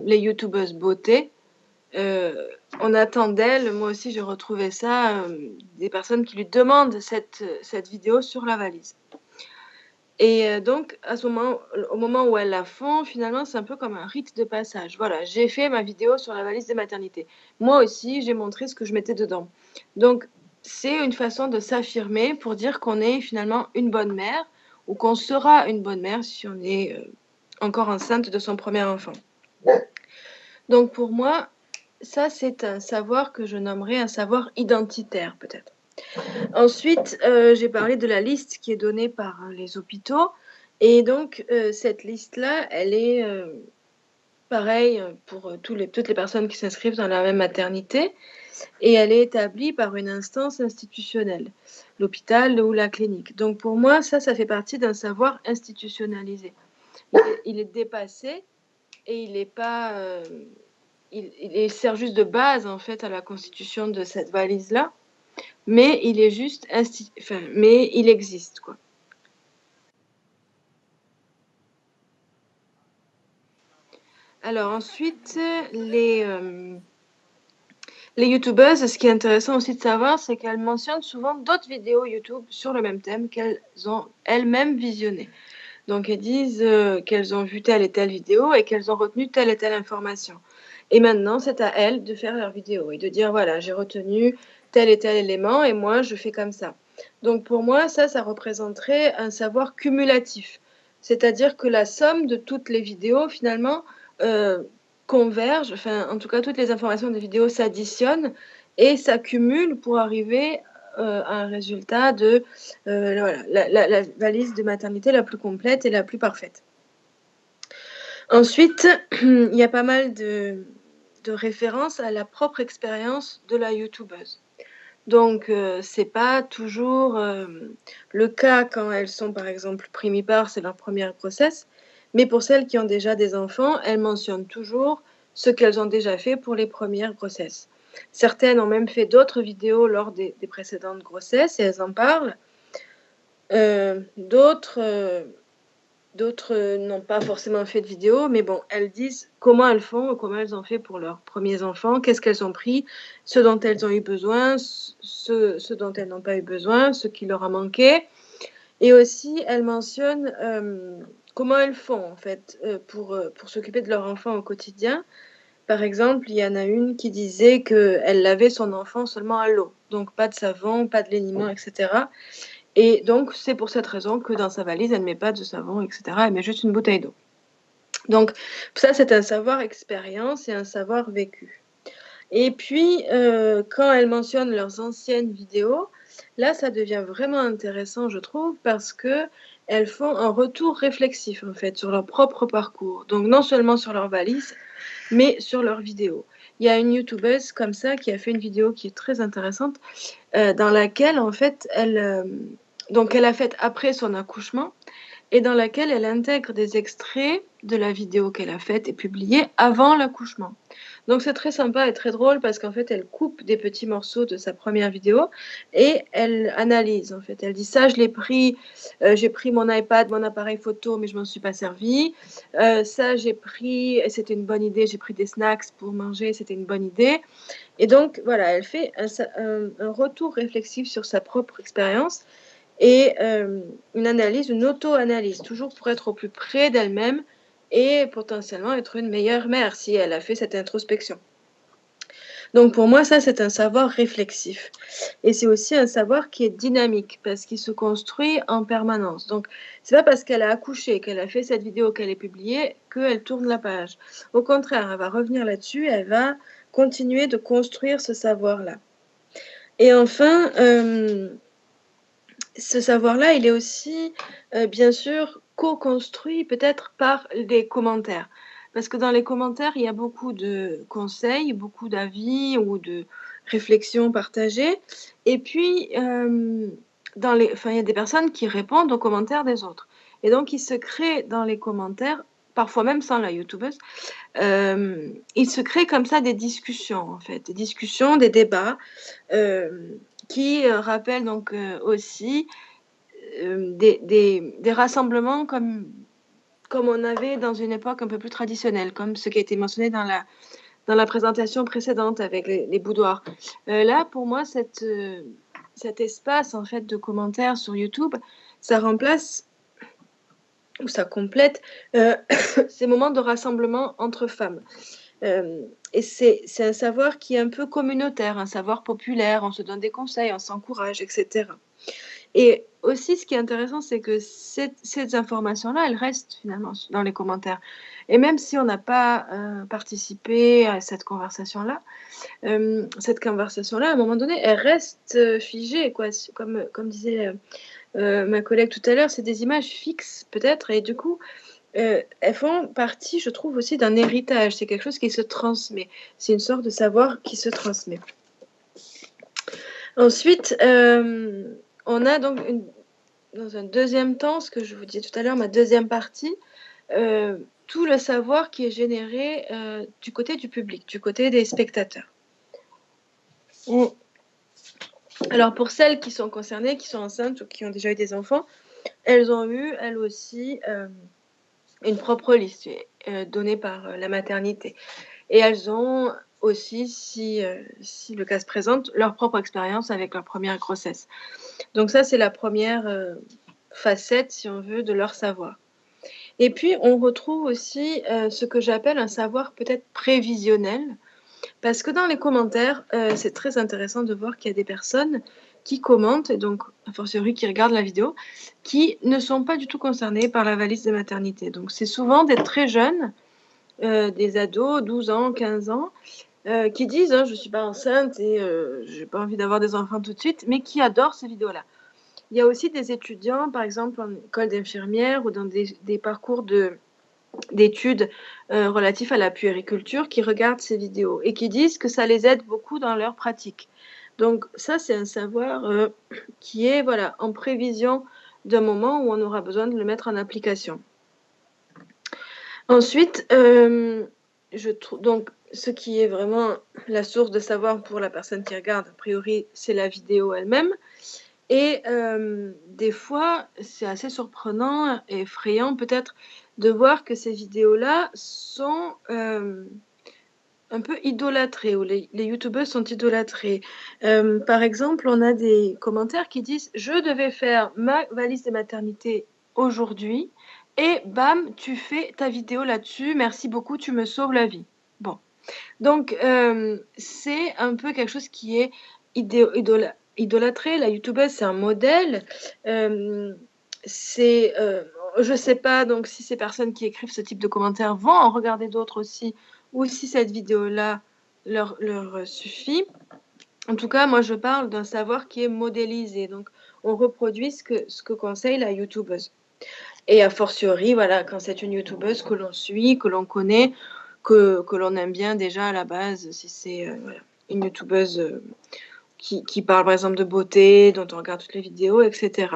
youtubeuses beauté, on attend d'elle, moi aussi j'ai retrouvé ça, des personnes qui lui demandent cette vidéo sur la valise. Et donc, au moment où elles la font, finalement, c'est un peu comme un rite de passage. Voilà, j'ai fait ma vidéo sur la valise de maternité. Moi aussi, j'ai montré ce que je mettais dedans. Donc, c'est une façon de s'affirmer pour dire qu'on est finalement une bonne mère ou qu'on sera une bonne mère si on est encore enceinte de son premier enfant. Donc, pour moi, ça, c'est un savoir que je nommerais un savoir identitaire, peut-être. Ensuite, j'ai parlé de la liste qui est donnée par les hôpitaux. Et donc, cette liste-là, elle est pareille pour toutes les personnes qui s'inscrivent dans la même maternité. Et elle est établie par une instance institutionnelle, l'hôpital ou la clinique. Donc, pour moi, ça fait partie d'un savoir institutionnalisé. Il est dépassé et il n'est pas... il sert juste de base, en fait, à la constitution de cette valise-là. Mais il est juste mais il existe, quoi. Alors ensuite, les youtubeuses, ce qui est intéressant aussi de savoir, c'est qu'elles mentionnent souvent d'autres vidéos YouTube sur le même thème qu'elles ont elles-mêmes visionnées. Donc elles disent qu'elles ont vu telle et telle vidéo et qu'elles ont retenu telle et telle information. Et maintenant, c'est à elles de faire leur vidéo et de dire, voilà, j'ai retenu tel et tel élément et moi, je fais comme ça. Donc pour moi, ça représenterait un savoir cumulatif. C'est-à-dire que la somme de toutes les vidéos, finalement, convergent, enfin, en tout cas, toutes les informations des vidéos s'additionnent et s'accumulent pour arriver à un résultat de voilà, la valise de maternité la plus complète et la plus parfaite. Ensuite, il y a pas mal de références à la propre expérience de la youtubeuse. Donc, c'est pas toujours le cas quand elles sont, par exemple, primipares, c'est leur première grossesse. Mais pour celles qui ont déjà des enfants, elles mentionnent toujours ce qu'elles ont déjà fait pour les premières grossesses. Certaines ont même fait d'autres vidéos lors des précédentes grossesses et elles en parlent. D'autres n'ont pas forcément fait de vidéo, mais bon, elles disent comment elles font, comment elles ont fait pour leurs premiers enfants, qu'est-ce qu'elles ont pris, ce dont elles ont eu besoin, ce dont elles n'ont pas eu besoin, ce qui leur a manqué. Et aussi, elles mentionnent comment elles font, en fait, pour s'occuper de leur enfant au quotidien. Par exemple, il y en a une qui disait qu'elle lavait son enfant seulement à l'eau, donc pas de savon, pas de léniment, etc. Et donc, c'est pour cette raison que dans sa valise, elle ne met pas de savon, etc. Elle met juste une bouteille d'eau. Donc, ça, c'est un savoir expérience et un savoir vécu. Et puis, quand elles mentionnent leurs anciennes vidéos, là, ça devient vraiment intéressant, je trouve, parce qu'elles font un retour réflexif, en fait, sur leur propre parcours. Donc, non seulement sur leur valise, mais sur leurs vidéos. Il y a une youtubeuse comme ça qui a fait une vidéo qui est très intéressante, dans laquelle, en fait, elle a fait après son accouchement et dans laquelle elle intègre des extraits de la vidéo qu'elle a faite et publiée avant l'accouchement. Donc c'est très sympa et très drôle parce qu'en fait elle coupe des petits morceaux de sa première vidéo et elle analyse en fait. Elle dit ça je l'ai pris, j'ai pris mon iPad, mon appareil photo mais je m'en suis pas servi. Ça j'ai pris, c'était une bonne idée, j'ai pris des snacks pour manger, c'était une bonne idée. Et donc voilà, elle fait un retour réflexif sur sa propre expérience et une analyse, une auto-analyse, toujours pour être au plus près d'elle-même et potentiellement être une meilleure mère si elle a fait cette introspection. Donc pour moi, ça, c'est un savoir réflexif. Et c'est aussi un savoir qui est dynamique parce qu'il se construit en permanence. Donc, c'est pas parce qu'elle a accouché, qu'elle a fait cette vidéo, qu'elle est publiée, qu'elle tourne la page. Au contraire, elle va revenir là-dessus, elle va continuer de construire ce savoir-là. Et enfin, ce savoir-là, il est aussi, bien sûr, co-construit peut-être par les commentaires. Parce que dans les commentaires, il y a beaucoup de conseils, beaucoup d'avis ou de réflexions partagées. Et puis, il y a des personnes qui répondent aux commentaires des autres. Et donc, il se crée dans les commentaires, parfois même sans la youtubeuse, il se crée comme ça des discussions, en fait, des discussions, des débats, qui rappellent donc aussi des rassemblements comme on avait dans une époque un peu plus traditionnelle, comme ce qui a été mentionné dans la présentation précédente avec les boudoirs. Là, pour moi, cet espace en fait de commentaires sur YouTube, ça remplace ou ça complète ces moments de rassemblement entre femmes. Et c'est un savoir qui est un peu communautaire, un savoir populaire, on se donne des conseils, on s'encourage, etc. Et aussi, ce qui est intéressant, c'est que ces informations-là, elles restent finalement dans les commentaires. Et même si on n'a pas participé à cette conversation-là, à un moment donné, elle reste figée, quoi. Comme disait ma collègue tout à l'heure, c'est des images fixes peut-être, et du coup, elles font partie, je trouve, aussi d'un héritage. C'est quelque chose qui se transmet. C'est une sorte de savoir qui se transmet. Ensuite, on a donc dans un deuxième temps, ce que je vous disais tout à l'heure, ma deuxième partie, tout le savoir qui est généré du côté du public, du côté des spectateurs. Alors pour celles qui sont concernées, qui sont enceintes ou qui ont déjà eu des enfants, elles ont eu, elles aussi, une propre liste donnée par la maternité. Et elles ont aussi, si le cas se présente, leur propre expérience avec leur première grossesse. Donc ça, c'est la première facette, si on veut, de leur savoir. Et puis, on retrouve aussi ce que j'appelle un savoir peut-être prévisionnel, parce que dans les commentaires, c'est très intéressant de voir qu'il y a des personnes qui commentent, et donc, a fortiori, qui regardent la vidéo, qui ne sont pas du tout concernées par la valise de maternité. Donc, c'est souvent des très jeunes, des ados, 12 ans, 15 ans, qui disent je ne suis pas enceinte et je n'ai pas envie d'avoir des enfants tout de suite, mais qui adorent ces vidéos-là. Il y a aussi des étudiants, par exemple en école d'infirmière ou dans des parcours d'études relatifs à la puériculture, qui regardent ces vidéos et qui disent que ça les aide beaucoup dans leur pratique. Donc ça, c'est un savoir qui est en prévision d'un moment où on aura besoin de le mettre en application. Ensuite, donc, ce qui est vraiment la source de savoir pour la personne qui regarde, a priori, c'est la vidéo elle-même. Et des fois, c'est assez surprenant et effrayant peut-être de voir que ces vidéos-là sont un peu idolâtrées, ou les youtubeurs sont idolâtrés. Par exemple, on a des commentaires qui disent « Je devais faire ma valise de maternité aujourd'hui, et bam, tu fais ta vidéo là-dessus, merci beaucoup, tu me sauves la vie. » Bon. Donc, c'est un peu quelque chose qui est idolâtré. La youtubeuse, c'est un modèle. Je ne sais pas donc si ces personnes qui écrivent ce type de commentaires vont en regarder d'autres aussi, ou si cette vidéo-là leur suffit. En tout cas, moi, je parle d'un savoir qui est modélisé. Donc, on reproduit ce que conseille la youtubeuse. Et a fortiori, quand c'est une youtubeuse que l'on suit, que l'on connaît, que l'on aime bien déjà à la base, si c'est une youtubeuse qui parle par exemple de beauté, dont on regarde toutes les vidéos, etc.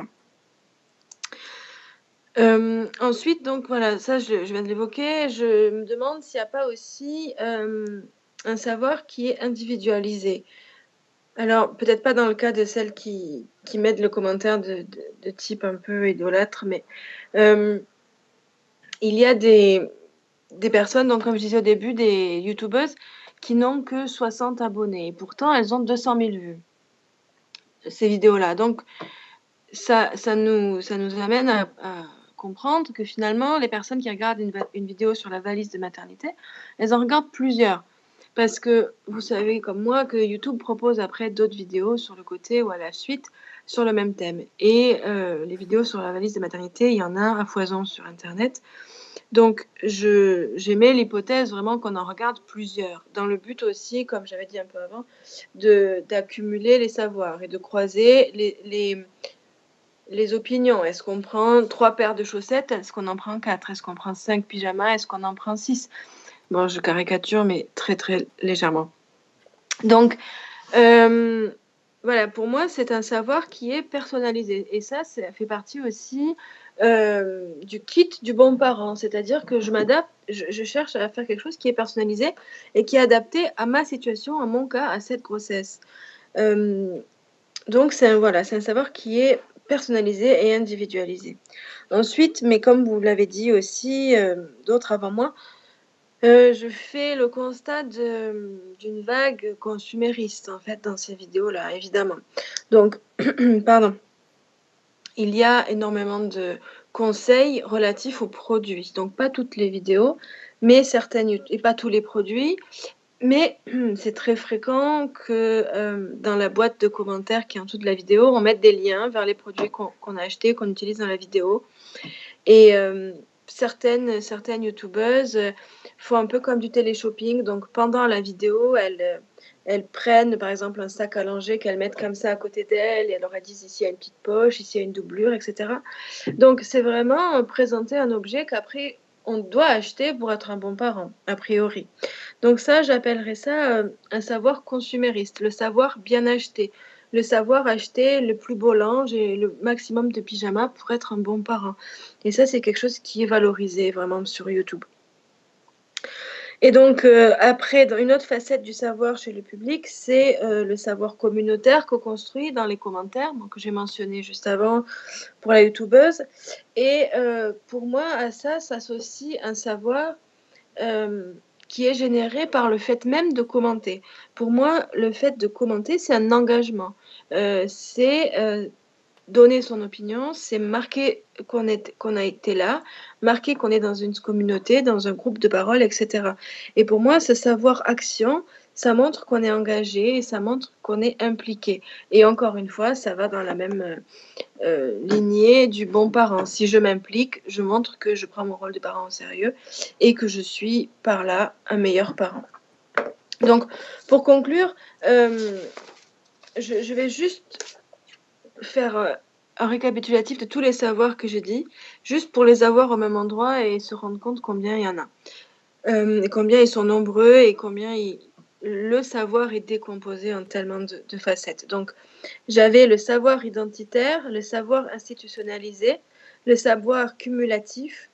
Ensuite, donc ça je viens de l'évoquer, je me demande s'il n'y a pas aussi un savoir qui est individualisé. Alors, peut-être pas dans le cas de celles qui mettent le commentaire de type un peu idolâtre, mais il y a des personnes, donc comme je disais au début, des youtubeuses qui n'ont que 60 abonnés. Et pourtant, elles ont 200 000 vues, ces vidéos-là. Donc, ça nous amène à comprendre que finalement, les personnes qui regardent une vidéo sur la valise de maternité, elles en regardent plusieurs. Parce que vous savez comme moi que YouTube propose après d'autres vidéos sur le côté ou à la suite sur le même thème. Et les vidéos sur la valise de maternité, il y en a à foison sur Internet. Donc, j'émets l'hypothèse vraiment qu'on en regarde plusieurs, dans le but aussi, comme j'avais dit un peu avant, d'accumuler les savoirs et de croiser les opinions. Est-ce qu'on prend 3 paires de chaussettes? Est-ce qu'on en prend 4? Est-ce qu'on prend 5 pyjamas? Est-ce qu'on en prend 6? Bon, je caricature, mais très, très légèrement. Donc, pour moi, c'est un savoir qui est personnalisé. Et ça fait partie aussi du kit du bon parent. C'est-à-dire que je m'adapte, je cherche à faire quelque chose qui est personnalisé et qui est adapté à ma situation, à mon cas, à cette grossesse. Donc, c'est un savoir qui est personnalisé et individualisé. Ensuite, mais comme vous l'avez dit aussi, d'autres avant moi, je fais le constat d'une vague consumériste, en fait, dans ces vidéos-là, évidemment. Donc, pardon. Il y a énormément de conseils relatifs aux produits. Donc, pas toutes les vidéos, mais certaines, et pas tous les produits. Mais c'est très fréquent que dans la boîte de commentaires qui est en dessous de la vidéo, on mette des liens vers les produits qu'on a achetés, qu'on utilise dans la vidéo. Et certaines youtubeuses font un peu comme du téléshopping. Donc pendant la vidéo, elles prennent par exemple un sac à langer qu'elles mettent comme ça à côté d'elles et elles leur disent ici il y a une petite poche, ici il y a une doublure, etc. Donc c'est vraiment présenter un objet qu'après on doit acheter pour être un bon parent, a priori. Donc ça, j'appellerais ça un savoir consumériste, le savoir bien acheter, le savoir acheter le plus beau linge et le maximum de pyjamas pour être un bon parent. Et ça, c'est quelque chose qui est valorisé vraiment sur YouTube. Et donc après, dans une autre facette du savoir chez le public, c'est le savoir communautaire co-construit dans les commentaires, donc que j'ai mentionné juste avant pour la youtubeuse. Et pour moi, à ça s'associe un savoir qui est généré par le fait même de commenter. Pour moi, le fait de commenter, c'est un engagement. C'est donner son opinion, c'est marquer qu'on a été là, marquer qu'on est dans une communauté, dans un groupe de parole, etc. Et pour moi, ce savoir-action, ça montre qu'on est engagé et ça montre qu'on est impliqué. Et encore une fois, ça va dans la même lignée du bon parent. Si je m'implique, je montre que je prends mon rôle de parent au sérieux et que je suis par là un meilleur parent. Donc, pour conclure, je vais juste faire un récapitulatif de tous les savoirs que j'ai dit, juste pour les avoir au même endroit et se rendre compte combien il y en a. Et combien ils sont nombreux et combien le savoir est décomposé en tellement de facettes. Donc, j'avais le savoir identitaire, le savoir institutionnalisé, le savoir cumulatif,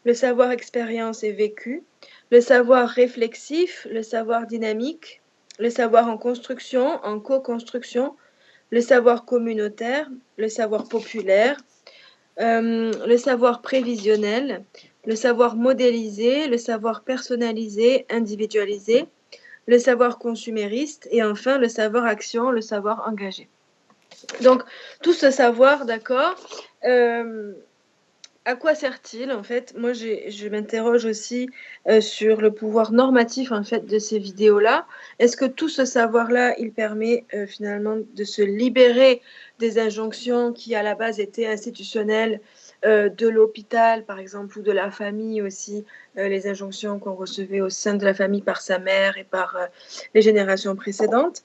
le savoir expérience et vécu, le savoir réflexif, le savoir dynamique, le savoir en construction, en co-construction, le savoir communautaire, le savoir populaire, le savoir prévisionnel, le savoir modélisé, le savoir personnalisé, individualisé, le savoir consumériste et enfin le savoir action, le savoir engagé. Donc, tout ce savoir, d'accord, à quoi sert-il en fait? Moi, je m'interroge aussi sur le pouvoir normatif en fait de ces vidéos-là. Est-ce que tout ce savoir-là, il permet finalement de se libérer des injonctions qui à la base étaient institutionnelles de l'hôpital, par exemple, ou de la famille aussi, les injonctions qu'on recevait au sein de la famille par sa mère et par les générations précédentes?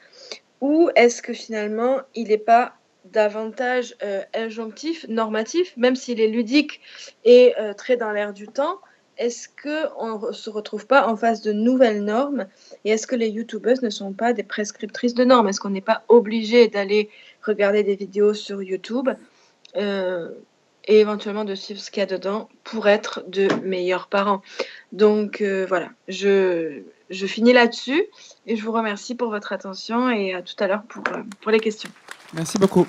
Ou est-ce que finalement, il n'est pas davantage injonctif, normatif, même s'il est ludique et très dans l'air du temps? Est-ce qu'on ne se retrouve pas en face de nouvelles normes? Et est-ce que les youtubeuses ne sont pas des prescriptrices de normes? Est-ce qu'on n'est pas obligé d'aller regarder des vidéos sur YouTube et éventuellement de suivre ce qu'il y a dedans pour être de meilleurs parents? Donc voilà, je finis là-dessus et je vous remercie pour votre attention et à tout à l'heure pour les questions. Merci beaucoup.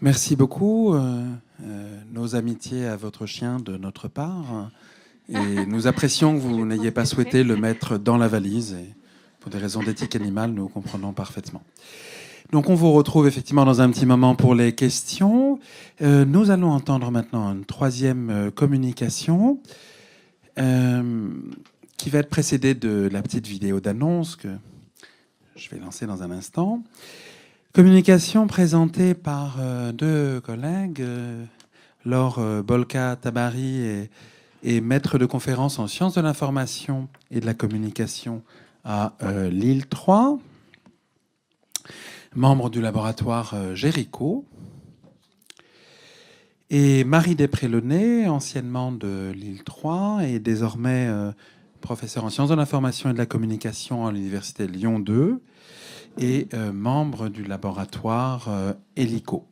Merci beaucoup. Nos amitiés à votre chien de notre part. Et nous apprécions que vous n'ayez pas souhaité le mettre dans la valise. Et pour des raisons d'éthique animale, nous comprenons parfaitement. Donc on vous retrouve effectivement dans un petit moment pour les questions. Nous allons entendre maintenant une troisième communication qui va être précédée de la petite vidéo d'annonce que je vais lancer dans un instant. Communication présentée par deux collègues, Laure Bolka-Tabari et maître de conférence en sciences de l'information et de la communication à Lille 3, membre du laboratoire Géricault, et Marie Després-Lenay, anciennement de Lille 3 et désormais professeure en sciences de l'information et de la communication à l'université Lyon 2 et membre du laboratoire Helico.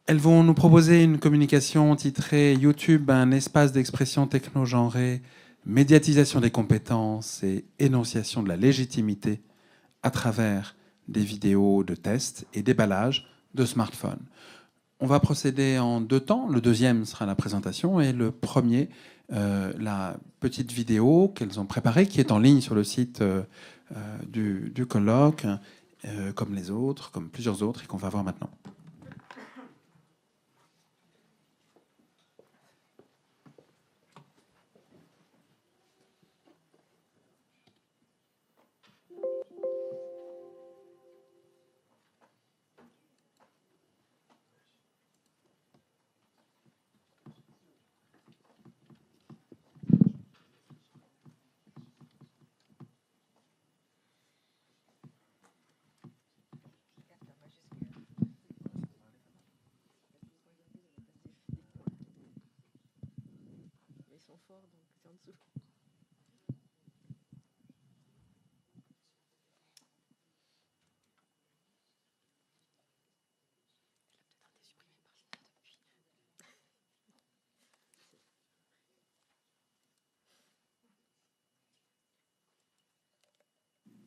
Elles vont nous proposer une communication titrée « YouTube, un espace d'expression techno-genrée, médiatisation des compétences et énonciation de la légitimité à travers des vidéos de tests et déballage de smartphones ». On va procéder en deux temps. Le deuxième sera la présentation et le premier, la petite vidéo qu'elles ont préparée, qui est en ligne sur le site du colloque, comme les autres, comme plusieurs autres, et qu'on va voir maintenant.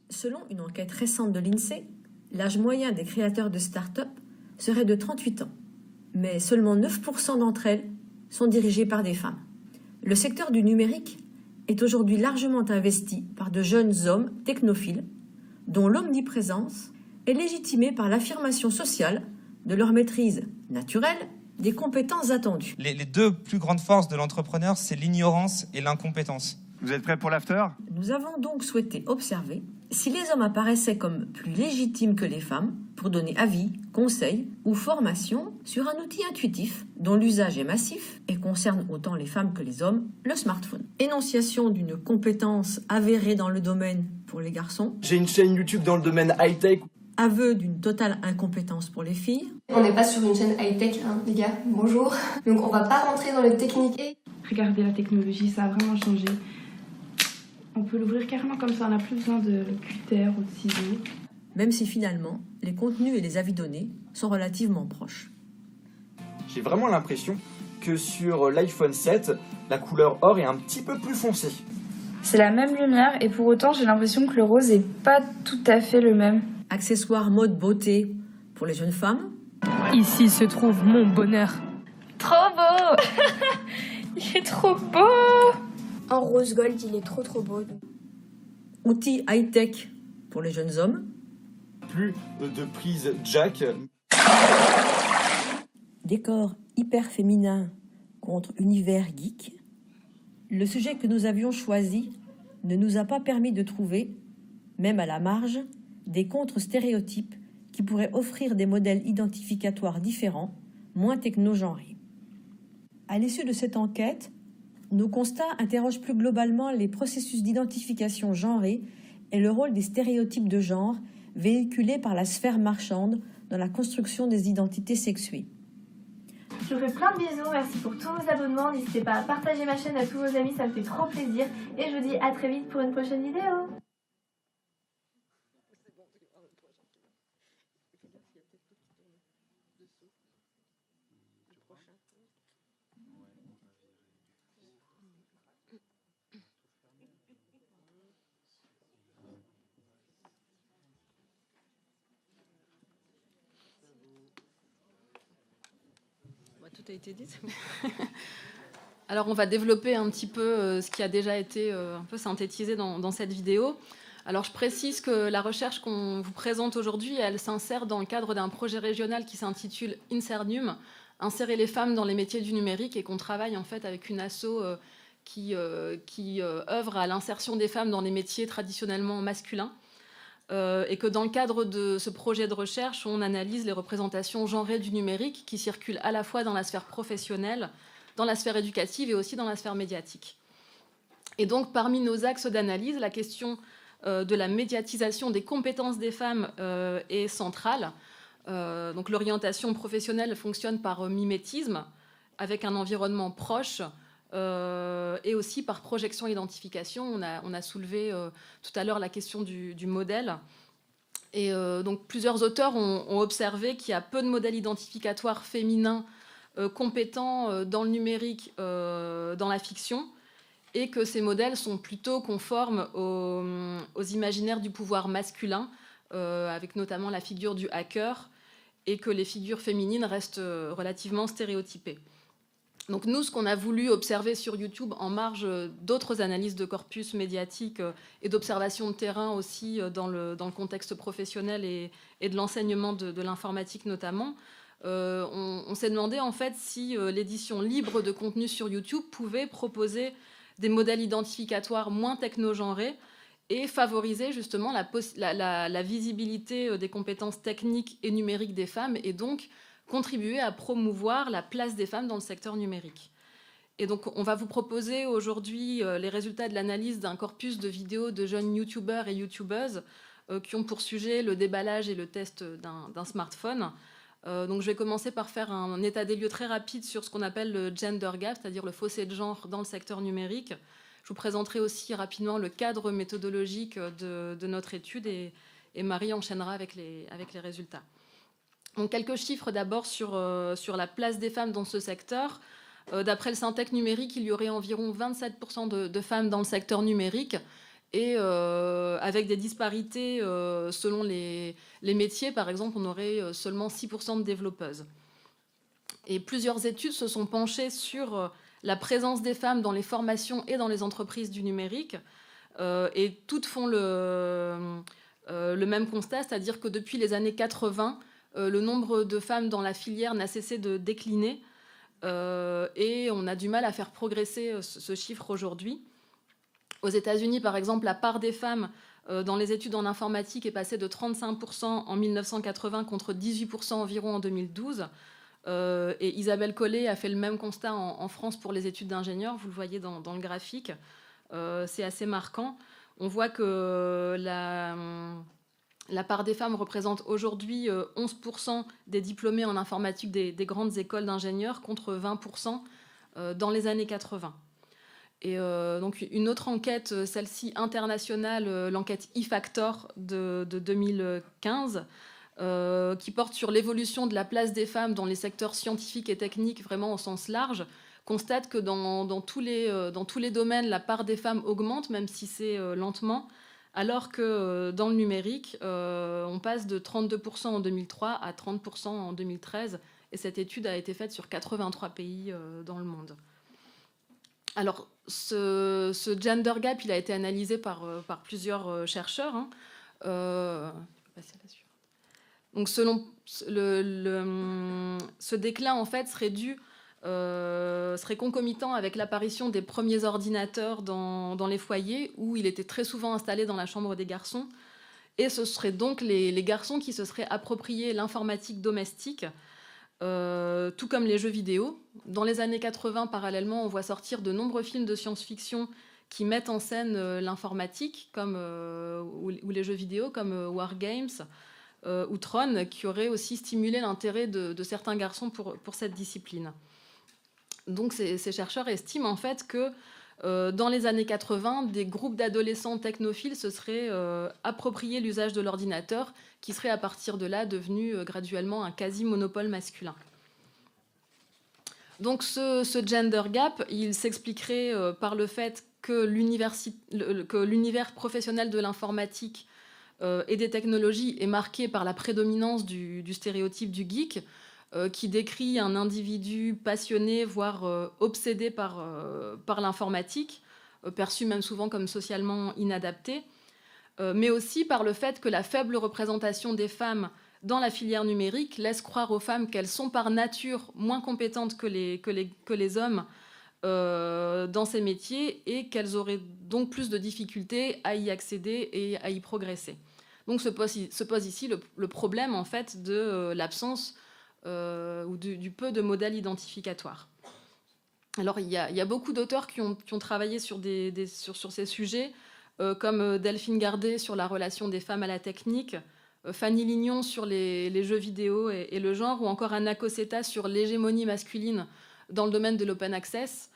Selon une enquête récente de l'INSEE, l'âge moyen des créateurs de start-up serait de 38 ans, mais seulement 9% d'entre elles sont dirigées par des femmes. Le secteur du numérique est aujourd'hui largement investi par de jeunes hommes technophiles, dont l'omniprésence est légitimée par l'affirmation sociale de leur maîtrise naturelle des compétences attendues. Les deux plus grandes forces de l'entrepreneur, c'est l'ignorance et l'incompétence. Vous êtes prêts pour l'after ? Nous avons donc souhaité observer si les hommes apparaissaient comme plus légitimes que les femmes pour donner avis, conseils ou formation sur un outil intuitif dont l'usage est massif et concerne autant les femmes que les hommes, le smartphone. Énonciation d'une compétence avérée dans le domaine pour les garçons. J'ai une chaîne YouTube dans le domaine high-tech. Aveu d'une totale incompétence pour les filles. On n'est pas sur une chaîne high-tech, hein, les gars, bonjour. Donc on va pas rentrer dans le technique. Regardez la technologie, ça a vraiment changé. On peut l'ouvrir carrément comme ça, on n'a plus besoin de cutter ou de ciseaux. Même si finalement, les contenus et les avis donnés sont relativement proches. J'ai vraiment l'impression que sur l'iPhone 7, la couleur or est un petit peu plus foncée. C'est la même lumière et pour autant j'ai l'impression que le rose est pas tout à fait le même. Accessoires mode beauté pour les jeunes femmes. Ici se trouve mon bonheur. Trop beau. Il est trop beau. En rose gold, il est trop beau. Outils high-tech pour les jeunes hommes. Plus de prise jack. Décor hyper féminin contre univers geek. Le sujet que nous avions choisi ne nous a pas permis de trouver, même à la marge, des contre-stéréotypes qui pourraient offrir des modèles identificatoires différents, moins techno-genrés. À l'issue de cette enquête, nos constats interrogent plus globalement les processus d'identification genrée et le rôle des stéréotypes de genre véhiculés par la sphère marchande dans la construction des identités sexuées. Je vous fais plein de bisous, merci pour tous vos abonnements, n'hésitez pas à partager ma chaîne à tous vos amis, ça me fait trop plaisir. Et je vous dis à très vite pour une prochaine vidéo. Tout a été dit. Alors on va développer un petit peu ce qui a déjà été un peu synthétisé dans cette vidéo. Alors je précise que la recherche qu'on vous présente aujourd'hui, elle s'insère dans le cadre d'un projet régional qui s'intitule Insernum, Insérer les femmes dans les métiers du numérique, et qu'on travaille en fait avec une asso qui œuvre à l'insertion des femmes dans les métiers traditionnellement masculins. Et que dans le cadre de ce projet de recherche, on analyse les représentations genrées du numérique qui circulent à la fois dans la sphère professionnelle, dans la sphère éducative et aussi dans la sphère médiatique. Et donc, parmi nos axes d'analyse, la question de la médiatisation des compétences des femmes est centrale. Donc, l'orientation professionnelle fonctionne par mimétisme, avec un environnement proche, et aussi par projection-identification. On a soulevé tout à l'heure la question du modèle. Et donc plusieurs auteurs ont observé qu'il y a peu de modèles identificatoires féminins compétents dans le numérique, dans la fiction, et que ces modèles sont plutôt conformes aux imaginaires du pouvoir masculin, avec notamment la figure du hacker, et que les figures féminines restent relativement stéréotypées. Donc nous, ce qu'on a voulu observer sur YouTube, en marge d'autres analyses de corpus médiatique et d'observation de terrain aussi dans le contexte professionnel et de l'enseignement de l'informatique notamment, on s'est demandé en fait si l'édition libre de contenu sur YouTube pouvait proposer des modèles identificatoires moins techno-genrés et favoriser justement la visibilité des compétences techniques et numériques des femmes, et donc contribuer à promouvoir la place des femmes dans le secteur numérique. Et donc, on va vous proposer aujourd'hui les résultats de l'analyse d'un corpus de vidéos de jeunes youtubeurs et youtubeuses qui ont pour sujet le déballage et le test d'un smartphone. Donc, je vais commencer par faire un état des lieux très rapide sur ce qu'on appelle le gender gap, c'est-à-dire le fossé de genre dans le secteur numérique. Je vous présenterai aussi rapidement le cadre méthodologique de notre étude et Marie enchaînera avec les résultats. Donc, quelques chiffres d'abord sur la place des femmes dans ce secteur. D'après le Syntec numérique, il y aurait environ 27% de femmes dans le secteur numérique et avec des disparités selon les métiers. Par exemple, on aurait seulement 6% de développeuses. Et plusieurs études se sont penchées sur la présence des femmes dans les formations et dans les entreprises du numérique. Et toutes font le même constat, c'est-à-dire que depuis les années 80, le nombre de femmes dans la filière n'a cessé de décliner. Et on a du mal à faire progresser ce chiffre aujourd'hui. Aux États-Unis, par exemple, la part des femmes dans les études en informatique est passée de 35% en 1980 contre 18% environ en 2012. Et Isabelle Collet a fait le même constat en France pour les études d'ingénieurs. Vous le voyez dans le graphique. C'est assez marquant. On voit que la part des femmes représente aujourd'hui 11% des diplômés en informatique des grandes écoles d'ingénieurs contre 20% dans les années 80. Et donc une autre enquête, celle-ci internationale, l'enquête e-Factor de 2015, qui porte sur l'évolution de la place des femmes dans les secteurs scientifiques et techniques vraiment au sens large, constate que dans tous les domaines, la part des femmes augmente, même si c'est lentement, alors que dans le numérique, on passe de 32% en 2003 à 30% en 2013. Et cette étude a été faite sur 83 pays dans le monde. Alors, ce gender gap, il a été analysé par plusieurs chercheurs. Donc, selon ce déclin, en fait, serait concomitant avec l'apparition des premiers ordinateurs dans les foyers, où il était très souvent installé dans la chambre des garçons. Et ce seraient donc les garçons qui se seraient appropriés l'informatique domestique, tout comme les jeux vidéo. Dans les années 80, parallèlement, on voit sortir de nombreux films de science-fiction qui mettent en scène l'informatique ou les jeux vidéo, comme War Games ou Tron, qui auraient aussi stimulé l'intérêt de certains garçons pour cette discipline. Donc ces chercheurs estiment en fait que dans les années 80, des groupes d'adolescents technophiles se seraient appropriés l'usage de l'ordinateur, qui serait à partir de là devenu graduellement un quasi-monopole masculin. Donc ce gender gap, il s'expliquerait par le fait que l'univers professionnel de l'informatique et des technologies est marqué par la prédominance du stéréotype du geek, qui décrit un individu passionné, voire obsédé par l'informatique, perçu même souvent comme socialement inadapté, mais aussi par le fait que la faible représentation des femmes dans la filière numérique laisse croire aux femmes qu'elles sont par nature moins compétentes que les hommes dans ces métiers et qu'elles auraient donc plus de difficultés à y accéder et à y progresser. Donc se pose ici le problème en fait de l'absence ou du peu de modèles identificatoires. Alors il y a beaucoup d'auteurs qui ont travaillé sur ces sujets, comme Delphine Gardet sur la relation des femmes à la technique, Fanny Lignon sur les jeux vidéo et le genre, ou encore Anna Cossetta sur l'hégémonie masculine dans le domaine de l'open access.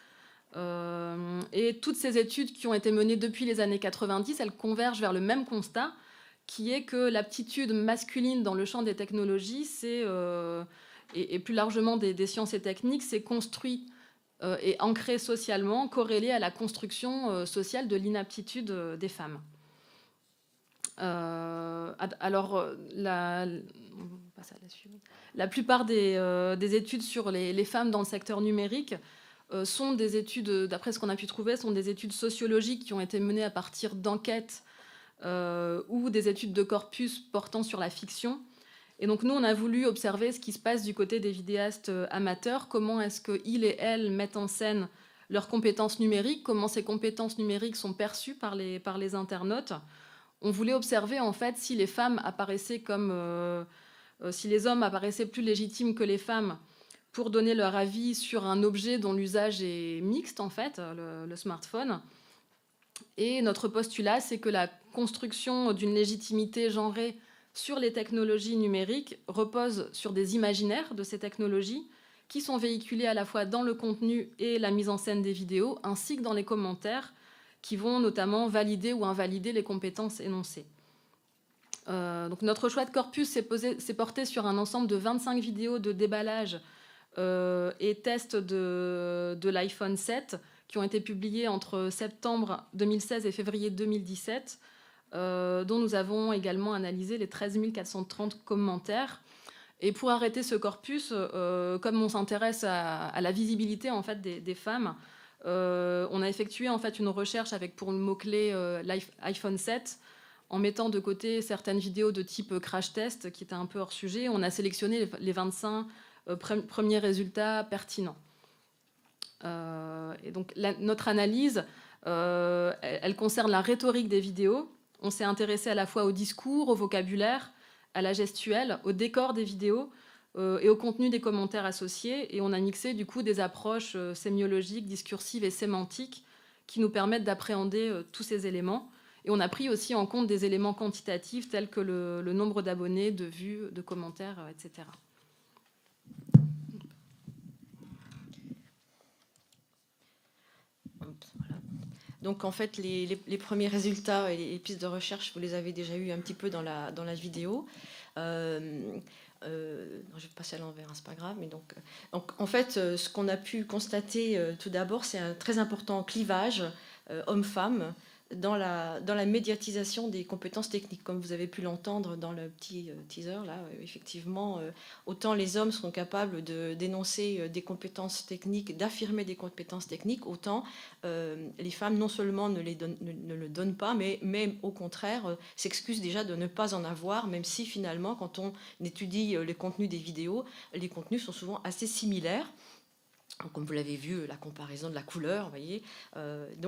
Et toutes ces études qui ont été menées depuis les années 90, elles convergent vers le même constat, qui est que l'aptitude masculine dans le champ des technologies, et plus largement des sciences et techniques, c'est construit et ancré socialement, corrélé à la construction sociale de l'inaptitude des femmes. Alors, la plupart des études sur les femmes dans le secteur numérique sont des études, d'après ce qu'on a pu trouver, sont des études sociologiques qui ont été menées à partir d'enquêtes ou des études de corpus portant sur la fiction. Et donc nous, on a voulu observer ce qui se passe du côté des vidéastes amateurs, comment est-ce qu'ils et elles mettent en scène leurs compétences numériques, comment ces compétences numériques sont perçues par les internautes. On voulait observer en fait si les femmes apparaissaient si les hommes apparaissaient plus légitimes que les femmes pour donner leur avis sur un objet dont l'usage est mixte en fait, le smartphone. Et notre postulat, c'est que la construction d'une légitimité genrée sur les technologies numériques repose sur des imaginaires de ces technologies qui sont véhiculés à la fois dans le contenu et la mise en scène des vidéos, ainsi que dans les commentaires, qui vont notamment valider ou invalider les compétences énoncées. Donc notre choix de corpus s'est porté sur un ensemble de 25 vidéos de déballage et tests de l'iPhone 7 qui ont été publiées entre septembre 2016 et février 2017, dont nous avons également analysé les 13 430 commentaires. Et pour arrêter ce corpus, comme on s'intéresse à la visibilité en fait, des femmes, on a effectué en fait, une recherche avec pour le mot-clé l'iPhone 7, en mettant de côté certaines vidéos de type crash test qui étaient un peu hors sujet. On a sélectionné les 25 premiers résultats pertinents. Et donc notre analyse, elle concerne la rhétorique des vidéos. On s'est intéressé à la fois au discours, au vocabulaire, à la gestuelle, au décor des vidéos et au contenu des commentaires associés. Et on a mixé du coup des approches sémiologiques, discursives et sémantiques qui nous permettent d'appréhender tous ces éléments. Et on a pris aussi en compte des éléments quantitatifs tels que le nombre d'abonnés, de vues, de commentaires, etc. Donc en fait, les premiers résultats et les pistes de recherche, vous les avez déjà eu un petit peu dans la vidéo. Je vais passer à l'envers, hein, c'est pas grave. Mais donc en fait, ce qu'on a pu constater tout d'abord, c'est un très important clivage homme-femme dans la médiatisation des compétences techniques. Comme vous avez pu l'entendre dans le petit teaser, là, effectivement, autant les hommes sont capables de dénoncer des compétences techniques, d'affirmer des compétences techniques, autant les femmes non seulement ne le donnent pas, mais même au contraire s'excusent déjà de ne pas en avoir, même si finalement, quand on étudie les contenus des vidéos, les contenus sont souvent assez similaires. Comme vous l'avez vu, la comparaison de la couleur, vous voyez.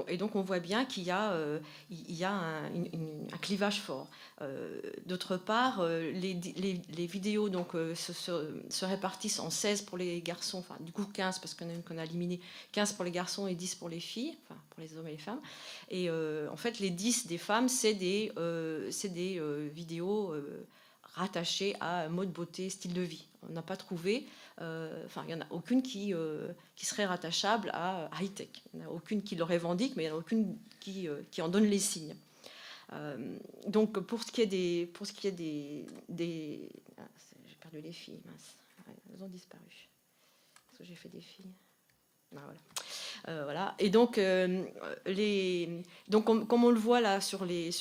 Et donc on voit bien qu'il y a un clivage fort. D'autre part, les vidéos donc, se répartissent en 16 pour les garçons, enfin du coup 15 parce qu'on a éliminé 15 pour les garçons et 10 pour les filles, enfin pour les hommes et les femmes. Et en fait, les 10 des femmes, c'est des vidéos rattachées à mode beauté, style de vie. On n'a pas trouvé... il n'y en a aucune qui serait rattachable à high-tech. Il n'y en a aucune qui le revendique, mais il n'y en a aucune qui en donne les signes. Donc, pour ce qui est des j'ai perdu les filles, mince. Ouais, elles ont disparu. Parce que j'ai fait des filles. Ah, voilà. Voilà. Et donc, comme on le voit là sur les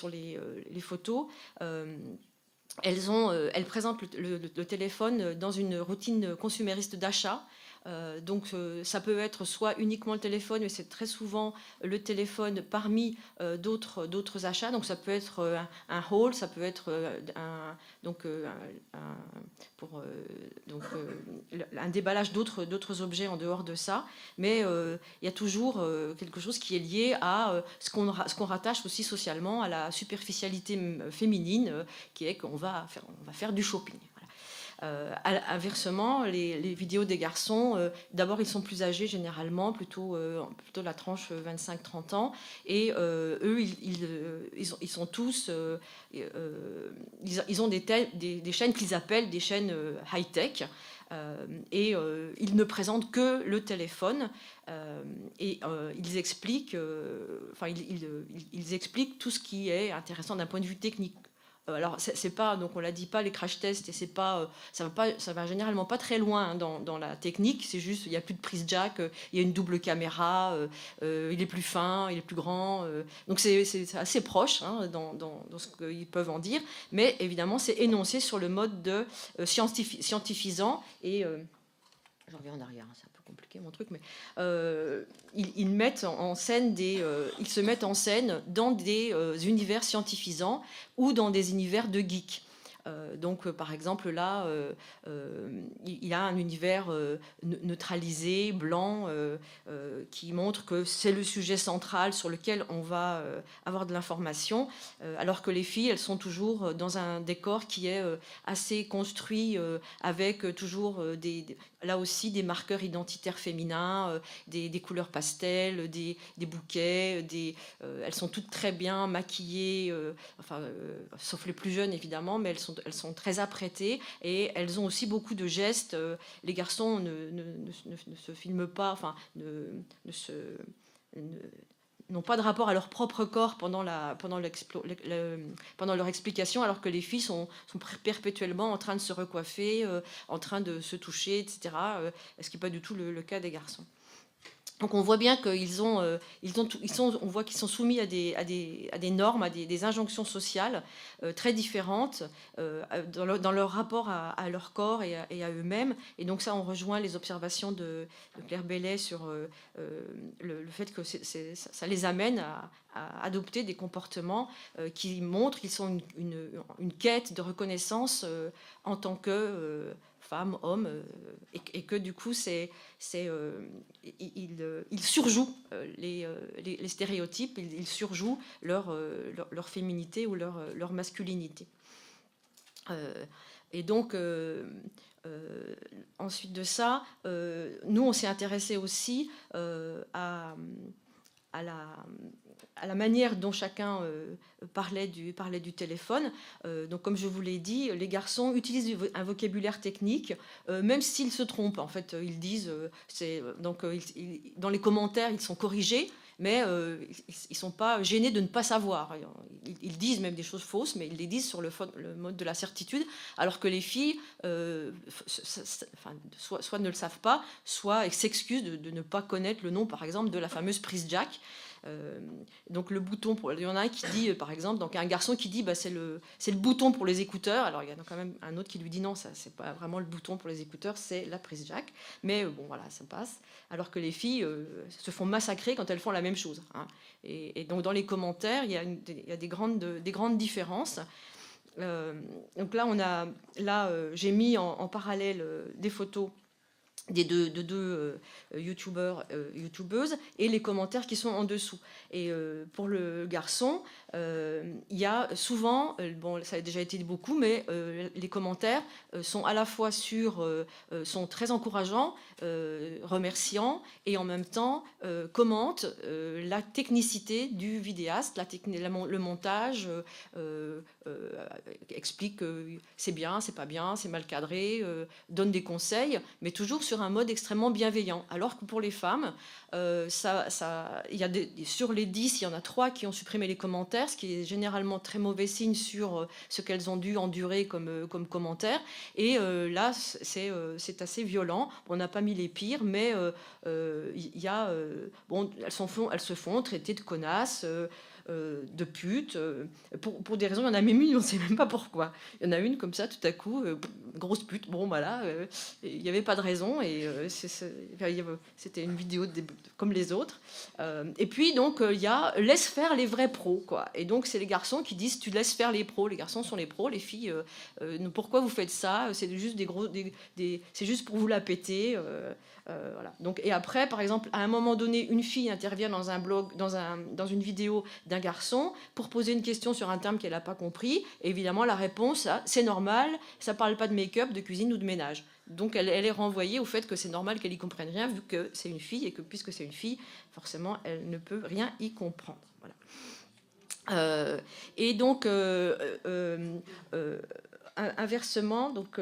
photos, elles présentent le téléphone dans une routine consumériste d'achat. Donc ça peut être soit uniquement le téléphone, mais c'est très souvent le téléphone parmi d'autres achats. Donc ça peut être un haul, ça peut être un déballage d'autres objets en dehors de ça. Mais il y a toujours quelque chose qui est lié à ce qu'on rattache aussi socialement à la superficialité féminine, qui est qu'on va faire du shopping. Inversement, les vidéos des garçons, d'abord ils sont plus âgés généralement, plutôt la tranche 25-30 ans, et eux ils sont tous, ils ont des chaînes qu'ils appellent des chaînes high-tech, et ils ne présentent que le téléphone, et ils expliquent tout ce qui est intéressant d'un point de vue technique. Alors c'est pas, donc on l'a dit, pas les crash tests, et c'est pas, ça va généralement pas très loin hein, dans la technique. C'est juste, il y a plus de prise jack, il y a une double caméra, il est plus fin, il est plus grand, donc c'est assez proche hein, dans ce qu'ils peuvent en dire, mais évidemment c'est énoncé sur le mode de scientifisant, et je reviens en arrière, c'est un peu compliqué mon truc, mais ils mettent en scène ils se mettent en scène dans des univers scientifisants ou dans des univers de geeks. Donc, par exemple, là, il y a un univers neutralisé, blanc, qui montre que c'est le sujet central sur lequel on va avoir de l'information, alors que les filles, elles sont toujours dans un décor qui est assez construit, avec toujours, là aussi, des marqueurs identitaires féminins, des couleurs pastel, des bouquets, elles sont toutes très bien maquillées, sauf les plus jeunes, évidemment, mais elles sont très apprêtées, et elles ont aussi beaucoup de gestes. Les garçons ne se filment pas, enfin, ne n'ont pas de rapport à leur propre corps pendant leur explication, alors que les filles sont perpétuellement en train de se recoiffer, en train de se toucher, etc. Ce qui n'est pas du tout le cas des garçons. Donc on voit bien on voit qu'ils sont soumis à des normes, à des injonctions sociales très différentes dans leur rapport à leur corps et à eux-mêmes. Et donc ça, on rejoint les observations de Claire Bellet sur le fait que ça les amène à adopter des comportements qui montrent qu'ils sont une quête de reconnaissance en tant que femmes, hommes, et que du coup, ils surjouent les stéréotypes, ils surjouent leur féminité ou leur masculinité. Et donc, ensuite de ça, nous, on s'est intéressé aussi à la manière dont chacun parlait du téléphone. Donc, comme je vous l'ai dit, les garçons utilisent un vocabulaire technique, même s'ils se trompent. En fait, ils disent, dans les commentaires, ils sont corrigés, mais ils ne sont pas gênés de ne pas savoir. Ils disent même des choses fausses, mais ils les disent sur le mode de la certitude, alors que les filles soit ne le savent pas, soit s'excusent de ne pas connaître le nom, par exemple, de la fameuse prise jack. Donc le bouton, il y en a un qui dit, par exemple, donc un garçon qui dit c'est le bouton pour les écouteurs. Alors il y en a quand même un autre qui lui dit non, ça c'est pas vraiment le bouton pour les écouteurs, c'est la prise jack. Mais bon voilà, ça passe. Alors que les filles se font massacrer quand elles font la même chose, hein. Et donc dans les commentaires, il y a des grandes différences. Donc là j'ai mis en parallèle des photos de deux youtubeuses et les commentaires qui sont en dessous. Et pour le garçon, il y a souvent, bon ça a déjà été dit beaucoup, mais les commentaires sont à la fois sont très encourageants, remerciants, et en même temps commentent la technicité du vidéaste, le montage, explique que c'est bien, c'est pas bien, c'est mal cadré, donne des conseils, mais toujours sur un mode extrêmement bienveillant. Alors que pour les femmes, sur les 10, il y en a 3 qui ont supprimé les commentaires, ce qui est généralement très mauvais signe sur ce qu'elles ont dû endurer comme commentaires. Et là, c'est assez violent. On n'a pas mis les pires, mais elles se font traiter de connasses, de putes, pour des raisons, il y en a même une, on ne sait même pas pourquoi. Il y en a une comme ça, tout à coup, grosse pute, bon voilà, il n'y avait pas de raison, et c'était une vidéo comme les autres. Et puis donc, il y a laisse faire les vrais pros, quoi. Et donc, c'est les garçons qui disent tu laisses faire les pros, les garçons sont les pros, les filles, pourquoi vous faites ça, c'est juste c'est juste pour vous la péter. Voilà. Donc, et après, par exemple, à un moment donné, une fille intervient dans un blog, dans une vidéo d'un garçon pour poser une question sur un terme qu'elle n'a pas compris. Et évidemment, la réponse, c'est normal, ça ne parle pas de make-up, de cuisine ou de ménage. Donc, elle est renvoyée au fait que c'est normal qu'elle y comprenne rien, vu que c'est une fille, et que puisque c'est une fille, forcément, elle ne peut rien y comprendre. Voilà. Et donc, inversement, donc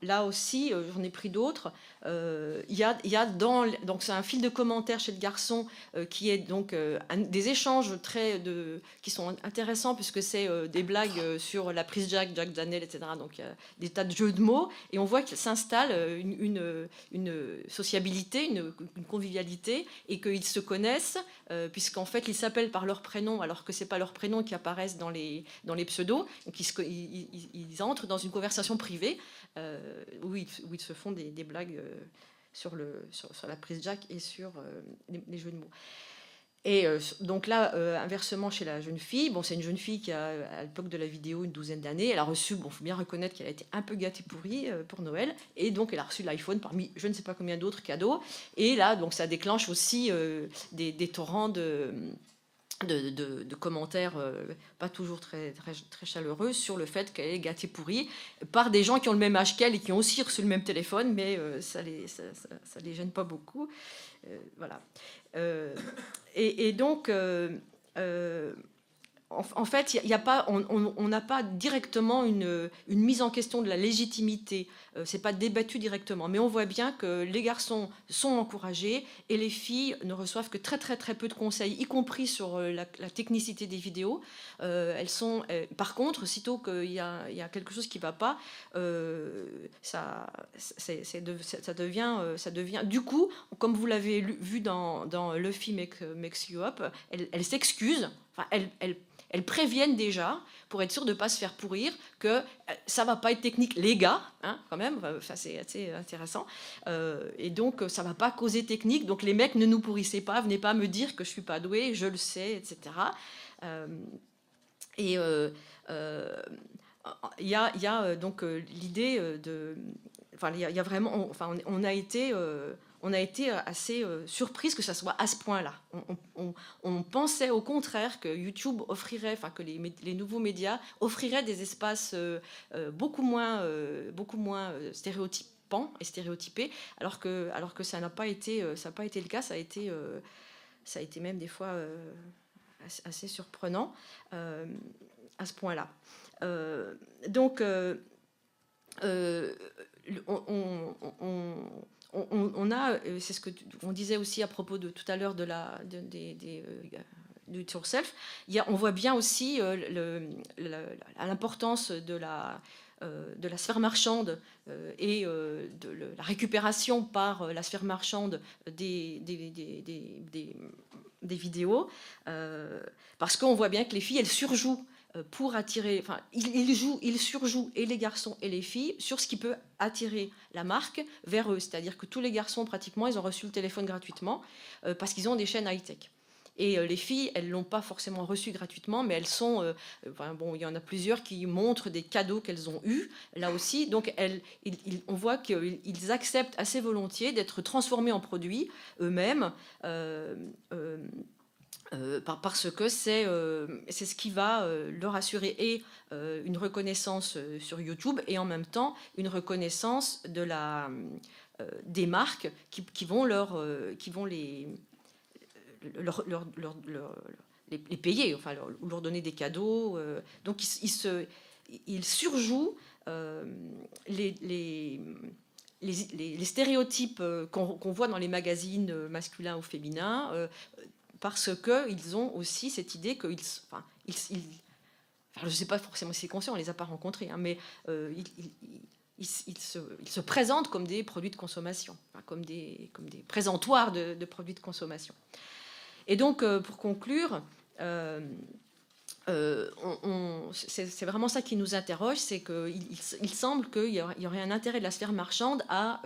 là aussi, j'en ai pris d'autres. Il y a donc c'est un fil de commentaires chez le garçon qui est donc des échanges qui sont intéressants, puisque c'est des blagues sur la prise Jack Daniel, etc. Donc il y a des tas de jeux de mots, et on voit qu'il s'installe une sociabilité, une convivialité, et qu'ils se connaissent, puisqu'en fait ils s'appellent par leur prénom, alors que c'est pas leur prénom qui apparaissent dans les pseudos. Donc ils entrent dans une conversation privée où ils se font des blagues sur la prise Jack et sur les jeux de mots. Et donc là, inversement chez la jeune fille, bon, c'est une jeune fille qui a, à l'époque de la vidéo, une 12aine d'années. Elle a reçu, bon, faut bien reconnaître qu'elle a été un peu gâtée pourrie pour Noël, et donc elle a reçu l'iPhone parmi je ne sais pas combien d'autres cadeaux. Et là, donc ça déclenche aussi des torrents de commentaires pas toujours très chaleureux sur le fait qu'elle est gâtée pourrie par des gens qui ont le même âge qu'elle et qui ont aussi reçu le même téléphone, mais ça les gêne pas beaucoup. Voilà. Et donc en fait, y a pas, on n'a pas directement une mise en question de la légitimité. C'est pas débattu directement, mais on voit bien que les garçons sont encouragés et les filles ne reçoivent que très peu de conseils, y compris sur la technicité des vidéos. Elles sont, par contre, sitôt qu'il y a quelque chose qui ne va pas, ça devient. Du coup, comme vous l'avez vu dans Luffy Makes You Up, elles s'excusent. Enfin, elles préviennent déjà, pour être sûr de ne pas se faire pourrir, que ça ne va pas être technique, les gars, hein, quand même, enfin, c'est assez intéressant, et donc ça ne va pas causer technique, donc les mecs, ne nous pourrissez pas, venez pas me dire que je ne suis pas douée, je le sais, etc. Il y a donc l'idée de... Enfin, il y a vraiment... Enfin, on a été assez surprise que ça soit à ce point-là. On pensait au contraire que YouTube offrirait, enfin que les nouveaux médias offriraient des espaces beaucoup moins stéréotypants et stéréotypés, alors que ça n'a pas été le cas. Ça a été même des fois assez surprenant à ce point-là. Donc on a, c'est ce que on disait aussi à propos de tout à l'heure de do it yourself, on voit bien aussi l'importance de la sphère marchande et de la récupération par la sphère marchande des vidéos, parce qu'on voit bien que les filles, elles surjouent pour attirer, enfin, ils surjouent, et les garçons et les filles, sur ce qui peut attirer la marque vers eux. C'est-à-dire que tous les garçons, pratiquement, ils ont reçu le téléphone gratuitement parce qu'ils ont des chaînes high-tech. Et les filles, elles ne l'ont pas forcément reçu gratuitement, mais elles sont... bon, il y en a plusieurs qui montrent des cadeaux qu'elles ont eus, là aussi. Donc, on voit qu'ils acceptent assez volontiers d'être transformés en produits eux-mêmes, parce que c'est ce qui va leur assurer et une reconnaissance sur YouTube et en même temps une reconnaissance des marques qui vont les payer, enfin leur donner des cadeaux. Donc ils surjouent les stéréotypes qu'on voit dans les magazines masculins ou féminins, parce qu'ils ont aussi cette idée qu'ils... Enfin, je ne sais pas forcément si c'est conscient, on ne les a pas rencontrés, hein, mais ils se présentent comme des produits de consommation, enfin, comme des présentoirs de produits de consommation. Et donc, pour conclure, c'est vraiment ça qui nous interroge, c'est qu'il semble qu'il y aurait un intérêt de la sphère marchande à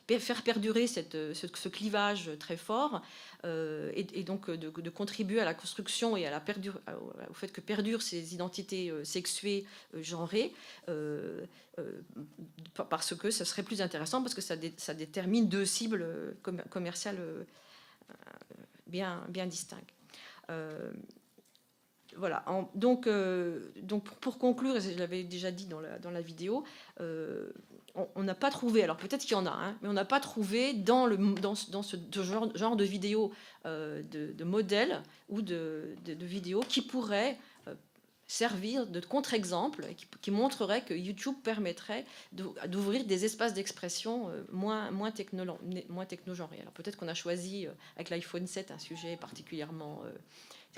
faire perdurer ce clivage très fort, et donc de contribuer à la construction et au fait que perdurent ces identités sexuées genrées, parce que ça serait plus intéressant, parce que ça détermine deux cibles commerciales bien distinctes. Voilà. Donc, pour conclure, et je l'avais déjà dit dans la vidéo, on n'a pas trouvé, alors peut-être qu'il y en a, hein, mais on n'a pas trouvé dans ce genre de vidéo de modèles ou de vidéos qui pourraient servir de contre-exemple, qui montrerait que YouTube permettrait d'ouvrir des espaces d'expression moins technogenrés. Alors peut-être qu'on a choisi avec l'iPhone 7 un sujet particulièrement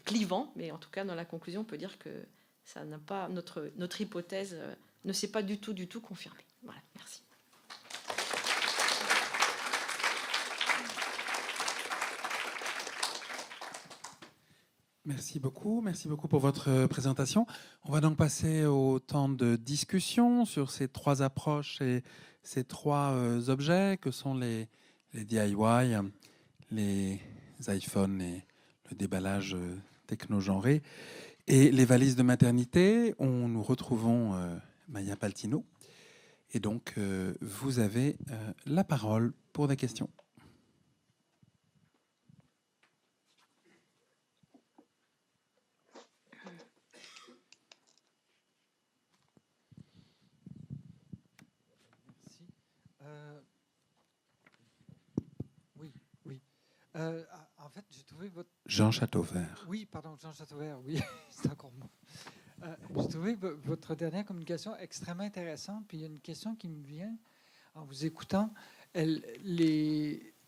clivant, mais en tout cas dans la conclusion on peut dire que ça n'a pas, notre hypothèse ne s'est pas du tout confirmée. Voilà, merci. Merci beaucoup pour votre présentation. On va donc passer au temps de discussion sur ces trois approches et ces trois objets que sont les DIY, les iPhones et le déballage technogenré et les valises de maternité. Nous retrouvons Maya Paltino. Et donc, vous avez la parole pour des questions. Oui. fait, j'ai trouvé votre... Jean Châteauvert. Oui, pardon, Jean Châteauvert, oui, c'est encore moi. J'ai trouvé votre dernière communication extrêmement intéressante. Puis il y a une question qui me vient en vous écoutant.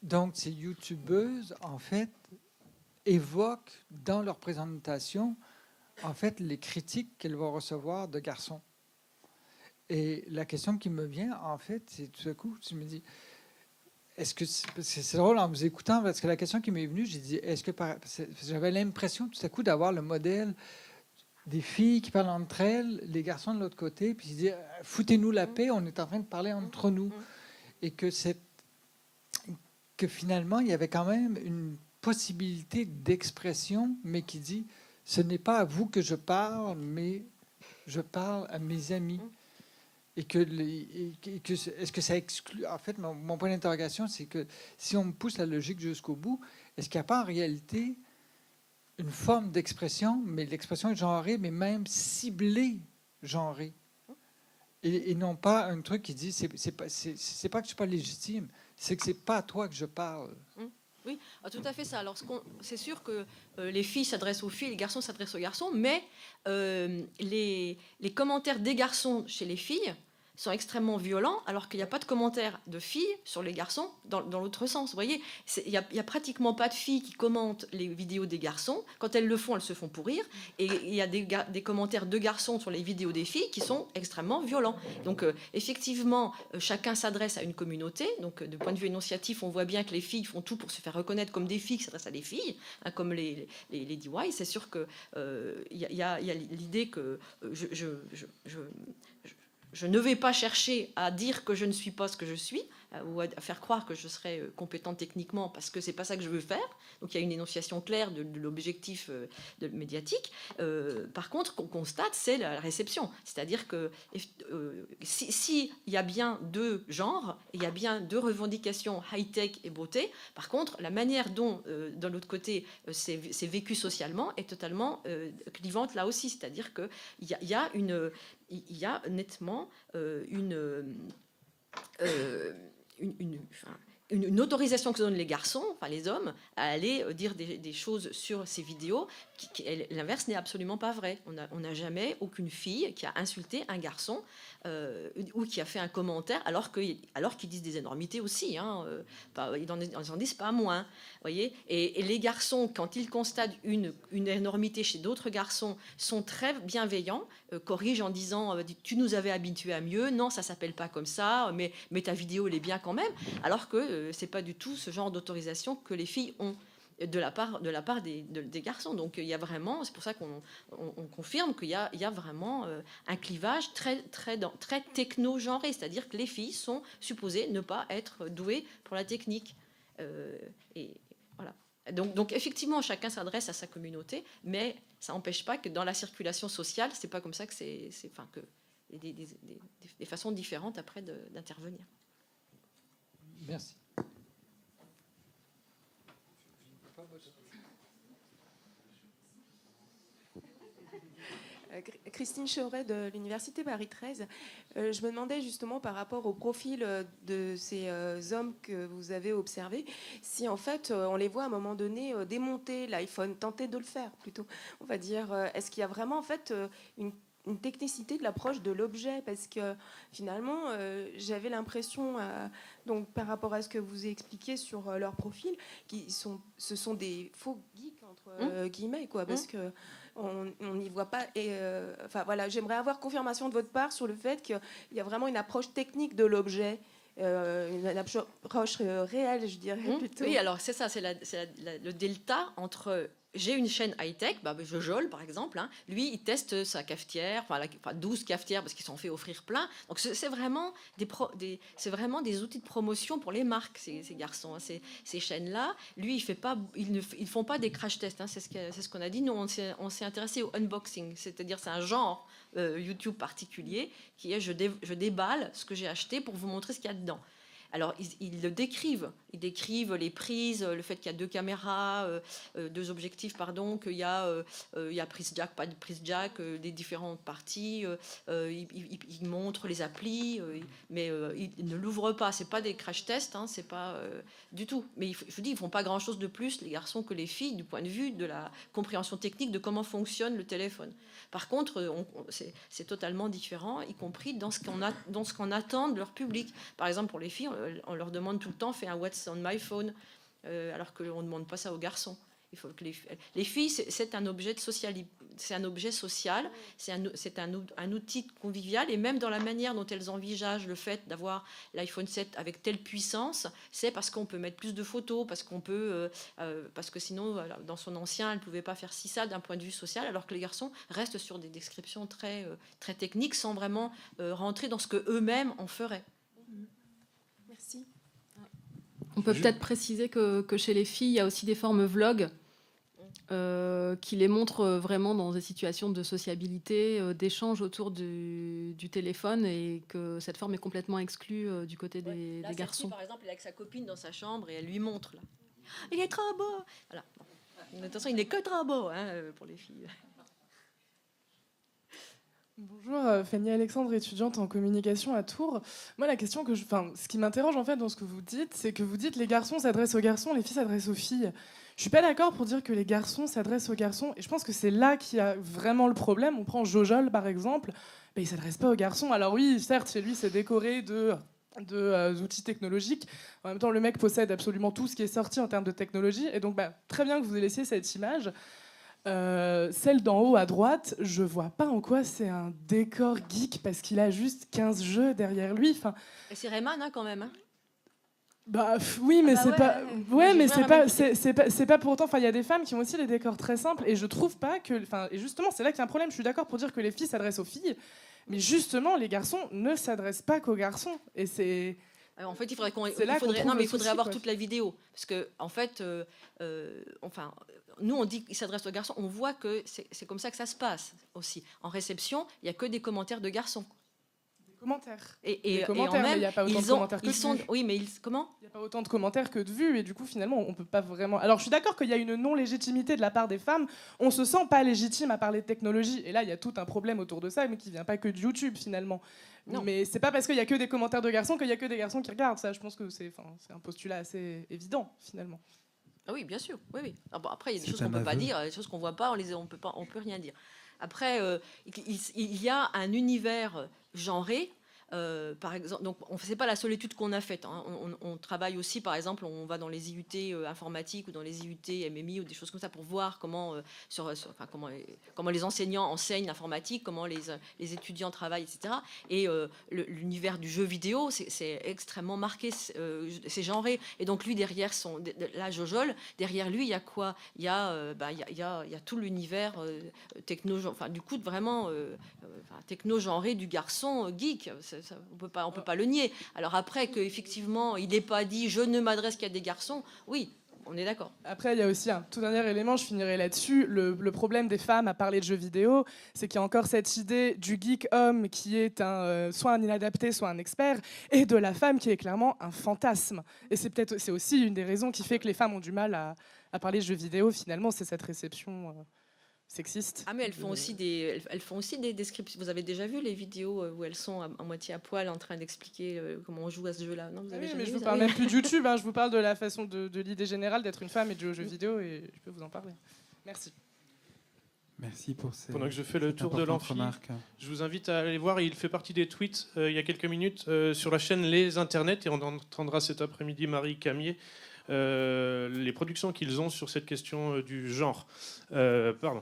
Donc, ces youtubeuses, en fait, évoquent dans leur présentation, en fait, les critiques qu'elles vont recevoir de garçons. Et la question qui me vient, en fait, c'est tout à coup, je me dis, est-ce que c'est drôle en vous écoutant, parce que la question qui m'est venue, j'ai dit, est-ce que j'avais l'impression tout à coup d'avoir le modèle des filles qui parlent entre elles, les garçons de l'autre côté, puis ils disent, foutez-nous la paix, on est en train de parler entre nous. Et que finalement, il y avait quand même une possibilité d'expression, mais qui dit, ce n'est pas à vous que je parle, mais je parle à mes amis. Et que est-ce que ça exclut... En fait, mon point d'interrogation, c'est que si on me pousse la logique jusqu'au bout, est-ce qu'il n'y a pas en réalité une forme d'expression, mais l'expression est genrée, mais même ciblée genrée, et non pas un truc qui dit c'est pas que je suis pas légitime, c'est que c'est pas à toi que je parle. Oui, tout à fait ça. Alors, c'est sûr que les filles s'adressent aux filles, les garçons s'adressent aux garçons, mais les commentaires des garçons chez les filles sont extrêmement violents, alors qu'il n'y a pas de commentaires de filles sur les garçons dans l'autre sens. Vous voyez, il n'y a pratiquement pas de filles qui commentent les vidéos des garçons. Quand elles le font, elles se font pourrir. Et il y a des commentaires de garçons sur les vidéos des filles qui sont extrêmement violents. Donc, effectivement, chacun s'adresse à une communauté. Donc, de point de vue énonciatif, on voit bien que les filles font tout pour se faire reconnaître comme des filles qui s'adressent à des filles, hein, comme les DIY. C'est sûr qu'il y a l'idée que je ne vais pas chercher à dire que je ne suis pas ce que je suis, ou à faire croire que je serais compétente techniquement, parce que c'est pas ça que je veux faire. Donc il y a une énonciation claire de l'objectif médiatique. Par contre, qu'on constate, c'est la réception. C'est-à-dire que si il y a bien deux genres, il y a bien deux revendications high-tech et beauté. Par contre, la manière dont, de l'autre côté, c'est vécu socialement est totalement clivante là aussi. C'est-à-dire qu'il y a nettement une autorisation que donnent les garçons, enfin les hommes, à aller dire des choses sur ces vidéos. L'inverse n'est absolument pas vrai. On n'a jamais aucune fille qui a insulté un garçon ou qui a fait un commentaire alors qu'ils disent des énormités aussi. Hein, ils n'en disent pas moins. Voyez, et les garçons, quand ils constatent une énormité chez d'autres garçons, sont très bienveillants, corrigent en disant tu nous avais habitués à mieux, non, ça s'appelle pas comme ça, mais ta vidéo elle est bien quand même, alors que c'est pas du tout ce genre d'autorisation que les filles ont de la part des garçons. Donc il y a vraiment, c'est pour ça qu'on confirme qu'il y a vraiment un clivage très techno-genré, c'est-à-dire que les filles sont supposées ne pas être douées pour la technique. Et voilà. Donc effectivement, chacun s'adresse à sa communauté, mais ça n'empêche pas que dans la circulation sociale, c'est pas comme ça que que des façons différentes après d'intervenir. Merci. Christine Chevret de l'Université Paris 13. Je me demandais justement par rapport au profil de ces hommes que vous avez observés, si en fait on les voit à un moment donné démonter l'iPhone, tenter de le faire plutôt, on va dire, est-ce qu'il y a vraiment en fait une technicité de l'approche de l'objet, parce que finalement j'avais l'impression donc par rapport à ce que vous avez expliqué sur leur profil, ce sont des faux geeks entre guillemets quoi, parce que on n'y voit pas. Et enfin voilà, j'aimerais avoir confirmation de votre part sur le fait qu'il y a vraiment une approche technique de l'objet. Une approche réelle, je dirais plutôt. Oui, alors c'est ça, c'est le delta entre j'ai une chaîne high-tech, Jojol par exemple, hein, lui il teste sa cafetière, 12 cafetières parce qu'ils s'en fait offrir plein. Donc c'est vraiment des outils de promotion pour les marques, ces garçons, hein, ces chaînes-là. Lui ils font pas des crash tests, hein, c'est ce qu'on a dit. Nous on s'est intéressé au unboxing, c'est-à-dire c'est un genre YouTube particulier qui est je déballe ce que j'ai acheté pour vous montrer ce qu'il y a dedans. Alors, ils le décrivent. Ils décrivent les prises, le fait qu'il y a 2 caméras, 2 objectifs, pardon, qu'il y a prise jack, pas de prise jack, des différentes parties. Ils montrent les applis, mais ils ne l'ouvrent pas. C'est pas des crash tests, hein, c'est pas du tout. Mais je vous dis, ils font pas grand-chose de plus, les garçons, que les filles, du point de vue de la compréhension technique de comment fonctionne le téléphone. Par contre, c'est totalement différent, y compris dans ce qu'on attend de leur public. Par exemple, pour les filles, on leur demande tout le temps, fais un What's on my phone, alors qu'on ne demande pas ça aux garçons. Il faut que les filles, c'est un objet social, c'est un objet social, c'est un outil convivial, et même dans la manière dont elles envisagent le fait d'avoir l'iPhone 7 avec telle puissance, c'est parce qu'on peut mettre plus de photos, parce que sinon, dans son ancien, elle ne pouvait pas faire ça d'un point de vue social, alors que les garçons restent sur des descriptions très, très techniques, sans vraiment rentrer dans ce que eux-mêmes en feraient. Merci. On peut peut-être préciser que chez les filles, il y a aussi des formes vlog qui les montrent vraiment dans des situations de sociabilité, d'échange autour du téléphone, et que cette forme est complètement exclue du côté des garçons. Par exemple, il est avec sa copine dans sa chambre et elle lui montre. Là. Il est trop beau. Voilà. Attention, il n'est que trop beau, hein, pour les filles. Bonjour, Fanny Alexandre, étudiante en communication à Tours. Moi, la question ce qui m'interroge en fait dans ce que vous dites, c'est que vous dites les garçons s'adressent aux garçons, les filles s'adressent aux filles. Je suis pas d'accord pour dire que les garçons s'adressent aux garçons, et je pense que c'est là qu'il y a vraiment le problème. On prend Jojol par exemple, il s'adresse pas aux garçons. Alors oui, certes, chez lui, c'est décoré de outils technologiques. En même temps, le mec possède absolument tout ce qui est sorti en termes de technologie, et donc très bien que vous ayez laissé cette image. Celle d'en haut à droite, je vois pas en quoi c'est un décor geek, parce qu'il a juste 15 jeux derrière lui. Et c'est Rayman, hein, quand même. Hein. Oui, mais c'est pas. Ouais, mais c'est pas pour autant. Il y a des femmes qui ont aussi des décors très simples, et je trouve pas que. Et justement, c'est là qu'il y a un problème. Je suis d'accord pour dire que les filles s'adressent aux filles, mais justement, les garçons ne s'adressent pas qu'aux garçons, et c'est. En fait, il faudrait avoir toute la vidéo, parce que en fait, nous on dit qu'il s'adresse aux garçons, on voit que c'est comme ça que ça se passe aussi. En réception, il y a que des commentaires de garçons. Commentaires. Et mais il n'y a pas autant de commentaires que de vues. Oui, mais comment ? Il n'y a pas autant de commentaires que de vues, et du coup, finalement, on peut pas vraiment. Alors, je suis d'accord qu'il y a une non-légitimité de la part des femmes. On se sent pas légitime à parler de technologie, et là, il y a tout un problème autour de ça, mais qui vient pas que de YouTube, finalement. Non. Mais c'est pas parce qu'il y a que des commentaires de garçons qu'il y a que des garçons qui regardent. Ça, je pense que c'est un postulat assez évident, finalement. Ah oui, bien sûr. Oui. Après, il y a des choses qu'on peut pas dire, des choses qu'on voit pas, on peut rien dire. Après, il y a un univers genré. Par exemple, donc c'est pas la seule étude qu'on a faite. Hein. On travaille aussi, par exemple, on va dans les IUT informatiques ou dans les IUT MMI ou des choses comme ça pour voir comment les enseignants enseignent l'informatique, comment les étudiants travaillent, etc. Et l'univers du jeu vidéo, c'est extrêmement marqué, c'est genré. Et donc lui derrière la Jojol, derrière lui, il y a quoi ? Il y a tout l'univers techno, du coup vraiment techno-genré du garçon geek. On peut pas le nier. Alors après qu'effectivement il n'ait pas dit je ne m'adresse qu'à des garçons, oui, on est d'accord. Après il y a aussi un tout dernier élément, je finirai là-dessus, le problème des femmes à parler de jeux vidéo, c'est qu'il y a encore cette idée du geek homme qui est soit un inadapté, soit un expert, et de la femme qui est clairement un fantasme. Et c'est aussi une des raisons qui fait que les femmes ont du mal à parler de jeux vidéo, finalement, c'est cette réception sexiste. Ah mais elles font aussi des descriptions. Vous avez déjà vu les vidéos où elles sont à moitié à poil en train d'expliquer comment on joue à ce jeu-là? Non, vous avez mais je vous parle même plus de YouTube, hein, je vous parle de la façon de l'idée générale d'être une femme et de jouer aux jeux vidéo, et je peux vous en parler. Merci. Merci pour ces. Pendant que je fais le tour de l'amphi, je vous invite à aller voir, il fait partie des tweets il y a quelques minutes sur la chaîne Les Internets, et on entendra cet après-midi Marie Camier, les productions qu'ils ont sur cette question du genre. Pardon.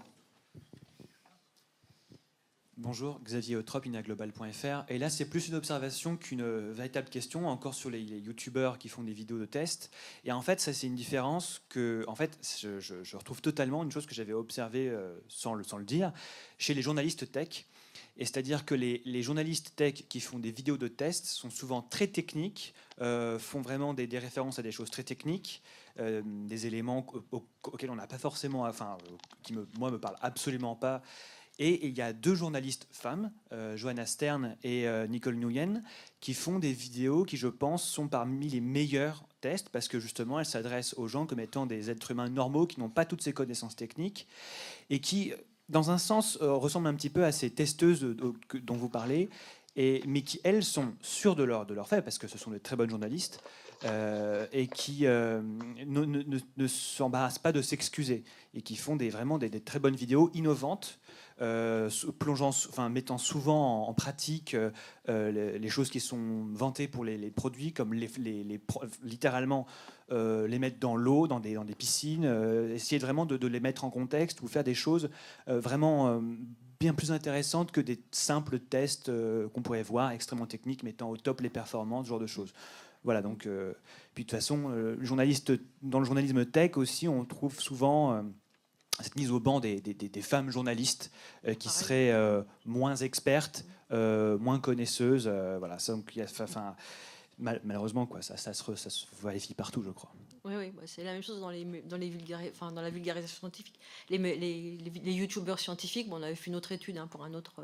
Bonjour, Xavier Eutrope, inaglobal.fr. Et là, c'est plus une observation qu'une véritable question, encore sur les youtubeurs qui font des vidéos de tests. Et en fait, ça, c'est une différence que, en fait, je retrouve totalement une chose que j'avais observée sans le dire, chez les journalistes tech. Et c'est-à-dire que les journalistes tech qui font des vidéos de tests sont souvent très techniques, font vraiment des références à des choses très techniques, des éléments auxquels on n'a pas forcément, qui me parlent absolument pas. Et il y a 2 journalistes femmes, Johanna Stern et Nicole Nguyen, qui font des vidéos qui, je pense, sont parmi les meilleurs tests parce que justement, elles s'adressent aux gens comme étant des êtres humains normaux qui n'ont pas toutes ces connaissances techniques et qui, dans un sens, ressemblent un petit peu à ces testeuses dont vous parlez, mais qui, elles, sont sûres de leur fait parce que ce sont de très bonnes journalistes et qui ne s'embarrassent pas de s'excuser et qui font vraiment des très bonnes vidéos innovantes. Mettant souvent en pratique les choses qui sont vantées pour les produits, comme littéralement les mettre dans l'eau, dans des piscines, essayer vraiment de les mettre en contexte ou faire des choses vraiment bien plus intéressantes que des simples tests qu'on pourrait voir, extrêmement techniques, mettant au top les performances, ce genre de choses. Voilà, donc, puis de toute façon, dans le journalisme tech aussi, on trouve souvent cette mise au banc des femmes journalistes qui seraient moins expertes, moins connaisseuses. Voilà, ça, donc, malheureusement, quoi, ça se vérifie partout, je crois. Oui, bah, c'est la même chose dans la vulgarisation scientifique. Les youtubeurs scientifiques, bon, on avait fait une autre étude pour un autre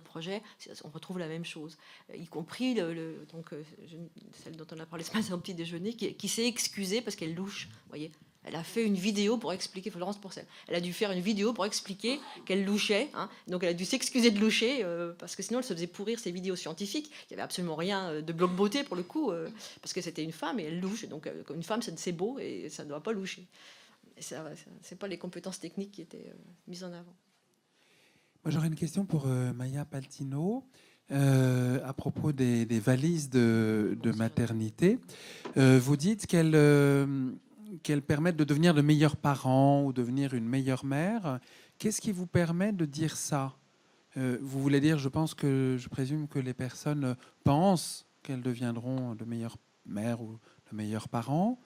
projet, on retrouve la même chose, y compris celle dont on a parlé ce matin au petit déjeuner, qui s'est excusée parce qu'elle louche, vous voyez. Elle a fait une vidéo pour expliquer, Florence Pourcel, elle a dû faire une vidéo pour expliquer qu'elle louchait, donc elle a dû s'excuser de loucher, parce que sinon elle se faisait pourrir ses vidéos scientifiques. Il n'y avait absolument rien de bloc beauté pour le coup, parce que c'était une femme et elle louche, donc comme une femme c'est beau et ça ne doit pas loucher. Et ça, c'est pas les compétences techniques qui étaient mises en avant. Moi j'aurais une question pour Maya Paltino. À propos des valises de maternité, vous dites qu'elles permettent de devenir de meilleurs parents ou devenir une meilleure mère. Qu'est-ce qui vous permet de dire ça ? Vous voulez dire, je présume que les personnes pensent qu'elles deviendront de meilleures mères ou de meilleurs parents.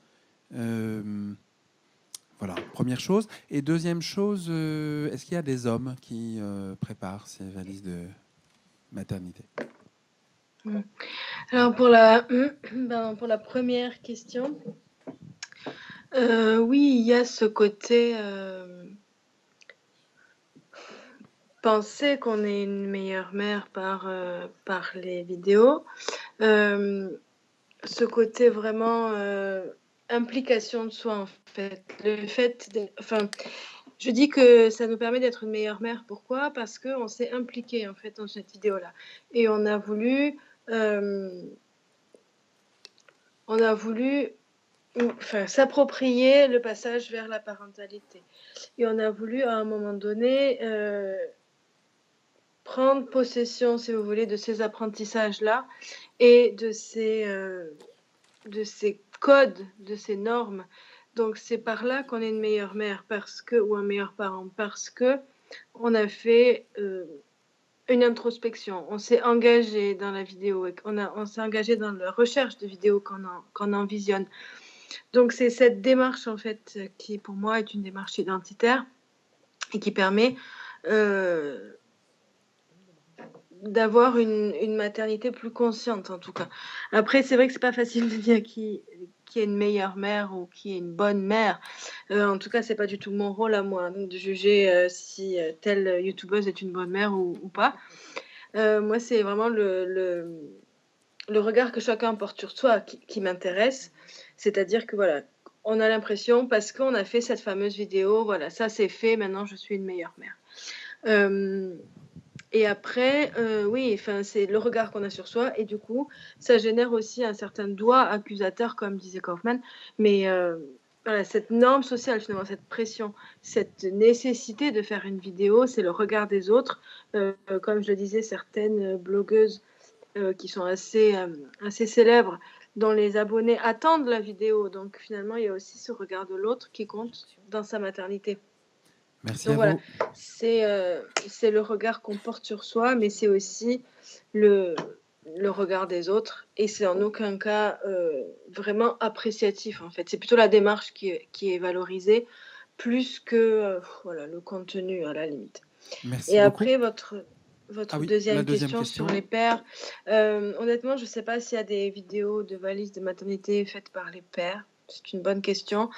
Voilà, première chose. Et deuxième chose, est-ce qu'il y a des hommes qui préparent ces valises de maternité ? Alors pour la première question, oui, il y a ce côté penser qu'on est une meilleure mère par les vidéos, ce côté vraiment implication de soi en fait. Le fait je dis que ça nous permet d'être une meilleure mère. Pourquoi ? Parce qu'on s'est impliqué en fait dans cette vidéo-là et on a voulu s'approprier le passage vers la parentalité. Et on a voulu, à un moment donné, prendre possession, si vous voulez, de ces apprentissages-là et de ces codes, de ces normes. Donc, c'est par là qu'on est une meilleure mère ou un meilleur parent, parce que on a fait une introspection. On s'est engagé dans la vidéo, on s'est engagé dans la recherche de vidéos qu'on en visionne. Donc c'est cette démarche en fait qui pour moi est une démarche identitaire et qui permet d'avoir une maternité plus consciente en tout cas. Après c'est vrai que c'est pas facile de dire qui est une meilleure mère ou qui est une bonne mère. En tout cas c'est pas du tout mon rôle à moi donc de juger si telle youtubeuse est une bonne mère ou pas. Moi c'est vraiment le regard que chacun porte sur soi qui m'intéresse. C'est-à-dire que voilà, on a l'impression, parce qu'on a fait cette fameuse vidéo, voilà, ça c'est fait, maintenant je suis une meilleure mère. Et après, oui, c'est le regard qu'on a sur soi, et du coup, ça génère aussi un certain doigt accusateur, comme disait Kaufman, mais voilà, cette norme sociale, finalement, cette pression, cette nécessité de faire une vidéo, c'est le regard des autres. Comme je le disais, certaines blogueuses qui sont assez célèbres, dont les abonnés attendent la vidéo. Donc finalement, il y a aussi ce regard de l'autre qui compte dans sa maternité. Merci. Donc voilà, c'est le regard qu'on porte sur soi, mais c'est aussi le regard des autres. Et c'est en aucun cas vraiment appréciatif, en fait. C'est plutôt la démarche qui est valorisée, plus que voilà, le contenu, à la limite. Merci Et beaucoup. après, votre deuxième question sur les pères. Honnêtement, je ne sais pas s'il y a des vidéos de valises de maternité faites par les pères. C'est une bonne question.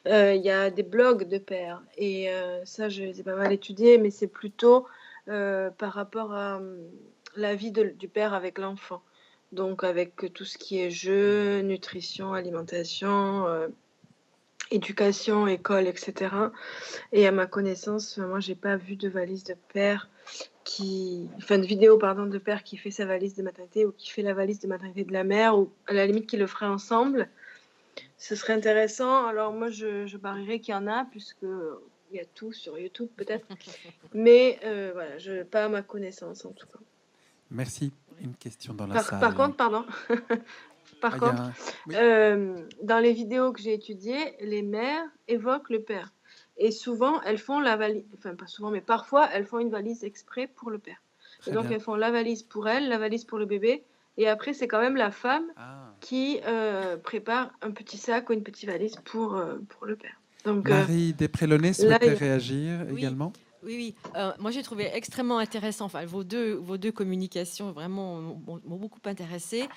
Il y a des blogs de pères. Et ça, je les ai pas mal étudiés, mais c'est plutôt par rapport à la vie du père avec l'enfant. Donc avec tout ce qui est jeu, nutrition, alimentation, éducation, école, etc. Et à ma connaissance, moi, j'ai pas vu de valise de père de vidéo, pardon, de père qui fait sa valise de maternité ou qui fait la valise de maternité de la mère, ou à la limite qui le ferait ensemble. Ce serait intéressant. Alors moi, je parierais qu'il y en a, puisque il y a tout sur YouTube peut-être. Mais voilà, pas à ma connaissance en tout cas. Merci. Une question dans la salle. Par contre, pardon. Par contre, dans les vidéos que j'ai étudiées, les mères évoquent le père. Et souvent, elles font la valise, enfin pas souvent, mais parfois, elles font une valise exprès pour le père. Et donc, elles font la valise pour elle, la valise pour le bébé. Et après, c'est quand même la femme qui prépare un petit sac ou une petite valise pour le père. Donc, Marie Desprélaunay souhaitait réagir également. Oui. Moi, j'ai trouvé extrêmement intéressant. Enfin, vos deux communications vraiment m'ont beaucoup intéressée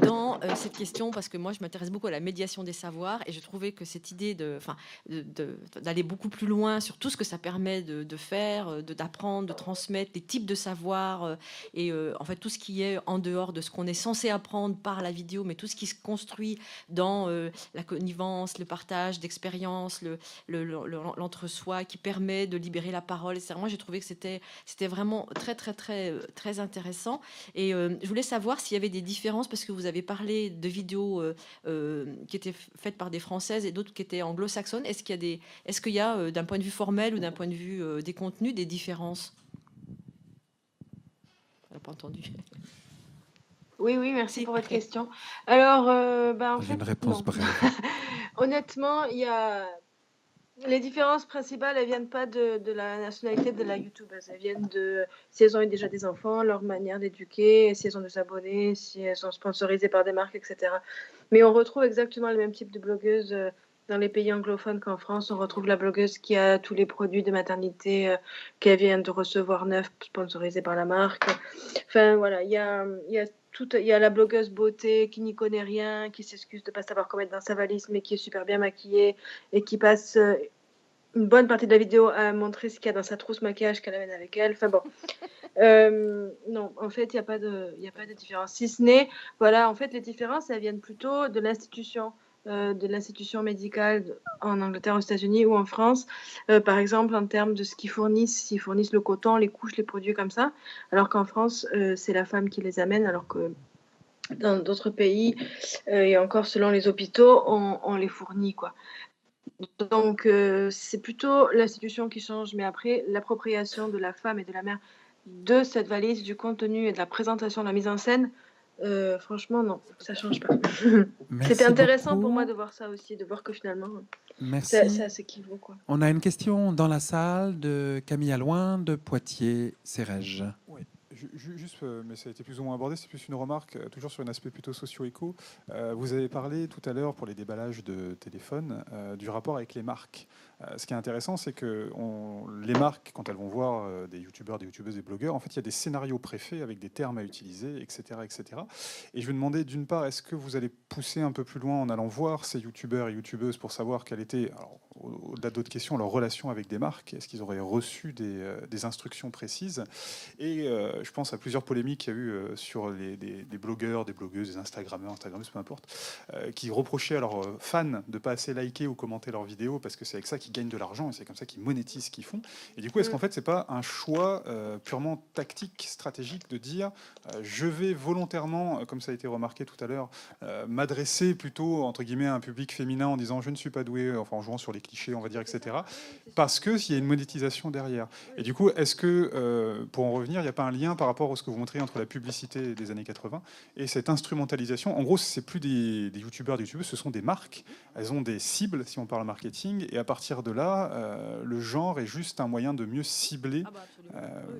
dans cette question, parce que moi, je m'intéresse beaucoup à la médiation des savoirs, et je trouvais que cette idée d'aller beaucoup plus loin sur tout ce que ça permet de faire, d'apprendre, de transmettre, les types de savoirs, et en fait tout ce qui est en dehors de ce qu'on est censé apprendre par la vidéo, mais tout ce qui se construit dans la connivence, le partage d'expériences, l'entre-soi qui permet de libérer la parole. Moi, j'ai trouvé que c'était vraiment très intéressant. Et je voulais savoir s'il y avait des différences, parce que vous avez parlé de vidéos qui étaient faites par des Françaises et d'autres qui étaient anglo-saxonnes. Est-ce qu'il y a d'un point de vue formel ou d'un point de vue des contenus, des différences? On n'a pas entendu. Oui, merci pour votre question. Alors, en J'ai fait, une réponse brève. Honnêtement, il y a... Les différences principales, elles viennent pas de la nationalité de la youtubeuse. Elles viennent de si elles ont eu déjà des enfants, leur manière d'éduquer, si elles ont des abonnés, si elles sont sponsorisées par des marques, etc. Mais on retrouve exactement le même type de blogueuse dans les pays anglophones qu'en France. On retrouve la blogueuse qui a tous les produits de maternité qu'elle vient de recevoir neufs, sponsorisés par la marque. Enfin, voilà, il y a la blogueuse beauté qui n'y connaît rien, qui s'excuse de ne pas savoir quoi mettre dans sa valise, mais qui est super bien maquillée et qui passe une bonne partie de la vidéo à montrer ce qu'il y a dans sa trousse maquillage qu'elle amène avec elle. Enfin bon. Non, en fait, il n'y a pas de différence. Si ce n'est, voilà, en fait, les différences, elles viennent plutôt de l'institution médicale en Angleterre, aux États-Unis ou en France. Par exemple, en termes de ce qu'ils fournissent, s'ils fournissent le coton, les couches, les produits comme ça, alors qu'en France, c'est la femme qui les amène, alors que dans d'autres pays, et encore selon les hôpitaux, on les fournit, quoi. Donc, c'est plutôt l'institution qui change, mais après, l'appropriation de la femme et de la mère de cette valise, du contenu et de la présentation, de la mise en scène, franchement, non, ça change pas. C'était intéressant pour moi de voir ça aussi, de voir que finalement, ça s'équivaut, quoi. On a une question dans la salle de Camille Allouin de Poitiers, Cérège. Oui. Juste, mais ça a été plus ou moins abordé, c'est plus une remarque, toujours sur un aspect plutôt socio-éco. Vous avez parlé tout à l'heure, pour les déballages de téléphone, du rapport avec les marques. Ce qui est intéressant, c'est que les marques, quand elles vont voir des youtubeurs, des youtubeuses, des blogueurs, en fait, il y a des scénarios préfaits avec des termes à utiliser, etc. etc. Et je me demandais, d'une part, est-ce que vous allez pousser un peu plus loin en allant voir ces youtubeurs et youtubeuses pour savoir quelle était, alors, au-delà d'autres questions, leur relation avec des marques? Est-ce qu'ils auraient reçu des instructions précises? Et je pense à plusieurs polémiques qu'il y a eu sur des blogueurs, des blogueuses, des Instagrammeuses, peu importe, qui reprochaient à leurs fans de ne pas assez liker ou commenter leurs vidéos parce que c'est avec ça qu'ils gagnent de l'argent et c'est comme ça qu'ils monétisent ce qu'ils font. Et du coup, est-ce qu'en fait, c'est pas un choix purement tactique, stratégique de dire je vais volontairement, comme ça a été remarqué tout à l'heure, m'adresser plutôt, entre guillemets, à un public féminin en disant je ne suis pas doué, enfin en jouant sur les clichés, on va dire, etc. Parce qu'il y a une monétisation derrière. Et du coup, est-ce que, pour en revenir, il n'y a pas un lien par rapport à ce que vous montrez entre la publicité des années 80 et cette instrumentalisation? En gros, c'est plus des youtubeurs, des youtubeuses, ce sont des marques. Elles ont des cibles, si on parle marketing, et à partir de là, le genre est juste un moyen de mieux cibler.